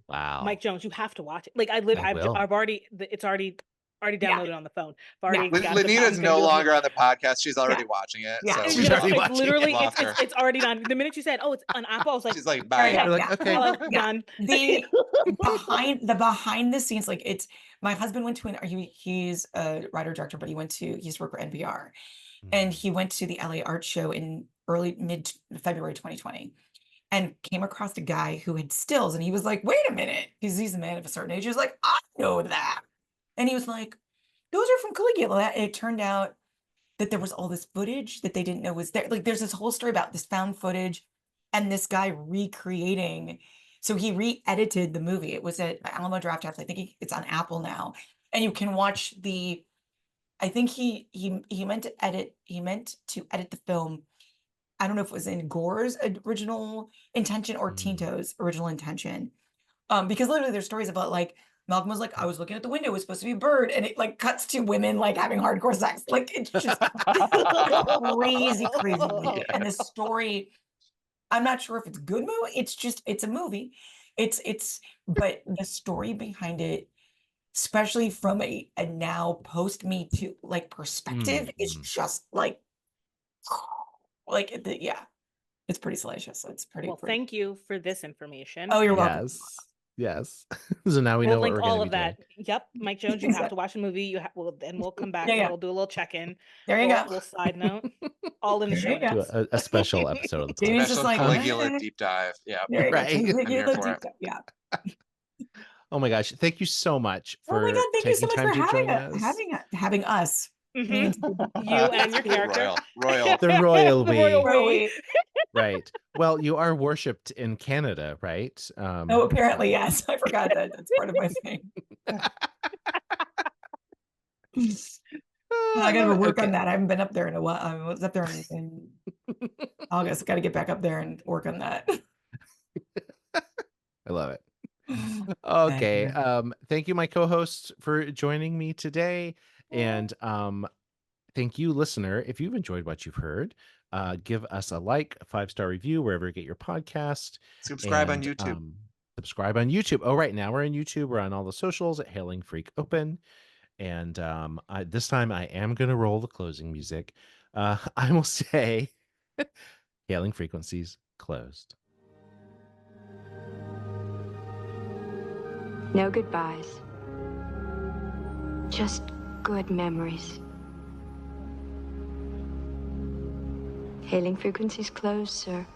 Wow. Mike Jones, you have to watch it. Like it's already downloaded on the phone. Lenita's no longer on the podcast. She's already watching it. Yeah. So She's already watching literally, it. it's already done. The minute you said, "Oh, it's on Apple," I was like, she's like, bye. You're like, okay. Hello, done. The behind the scenes, like my husband went to he's a writer director, but he used to work for NPR, and he went to the LA Art Show in mid February 2020. And came across a guy who had stills, and he was like, "Wait a minute," because he's a man of a certain age. He was like, "I know that," and he was like, "Those are from Caligula." And it turned out that there was all this footage that they didn't know was there. Like, there's this whole story about this found footage, and this guy recreating. So he re-edited the movie. It was at Alamo Drafthouse. I think it's on Apple now, and you can watch the. I think he meant to edit. He meant to edit the film. I don't know if it was in Gore's original intention or Tinto's original intention. Because literally there's stories about like Malcolm was like, I was looking at the window, it was supposed to be a bird, and it like cuts to women like having hardcore sex. Like it's just crazy movie. And the story, I'm not sure if it's a good movie. It's a movie. But the story behind it, especially from a now post Me Too like perspective, is just like it's pretty salacious. So it's pretty. Well, thank you for this information. Oh, you're welcome. Yes. Yes. So now we We'll know what link we're all going of to be doing. that. Yep, Mike Jones, you have to watch the movie. Then we'll come back Yeah, and yeah. we'll do a little check-in. There you go. We'll side note. All in the There show you go. Do notes. a special episode of the podcast. Jamie's just Special like, Caligula "What?" deep dive. Yeah. There you go. Right. I'm here Caligula for deep it. dive. Yeah. Oh my gosh. Thank you so much Oh my for God, thank you so taking much time for to having join us. us. Having us. Mhm. You and your character. Royal. The royal The we. royal Where we. we- Right. Well, you are worshipped in Canada, right? Oh, apparently, yes. I forgot that. That's part of my thing. I got to work on that. I haven't been up there in a while. I was up there in August. Got to get back up there and work on that. I love it. Thank Okay. you. Thank you, my co-hosts, for joining me today. And thank you, listener. If you've enjoyed what you've heard, give us a like, a 5-star review wherever you get your podcast. Subscribe on and, YouTube. Subscribe on YouTube. Oh, right now we're on YouTube. We're on all the socials at Hailing Freak Open. And this time I am going to roll the closing music. I will say Hailing Frequencies closed. No goodbyes. Just good memories. Hailing frequencies closed, sir.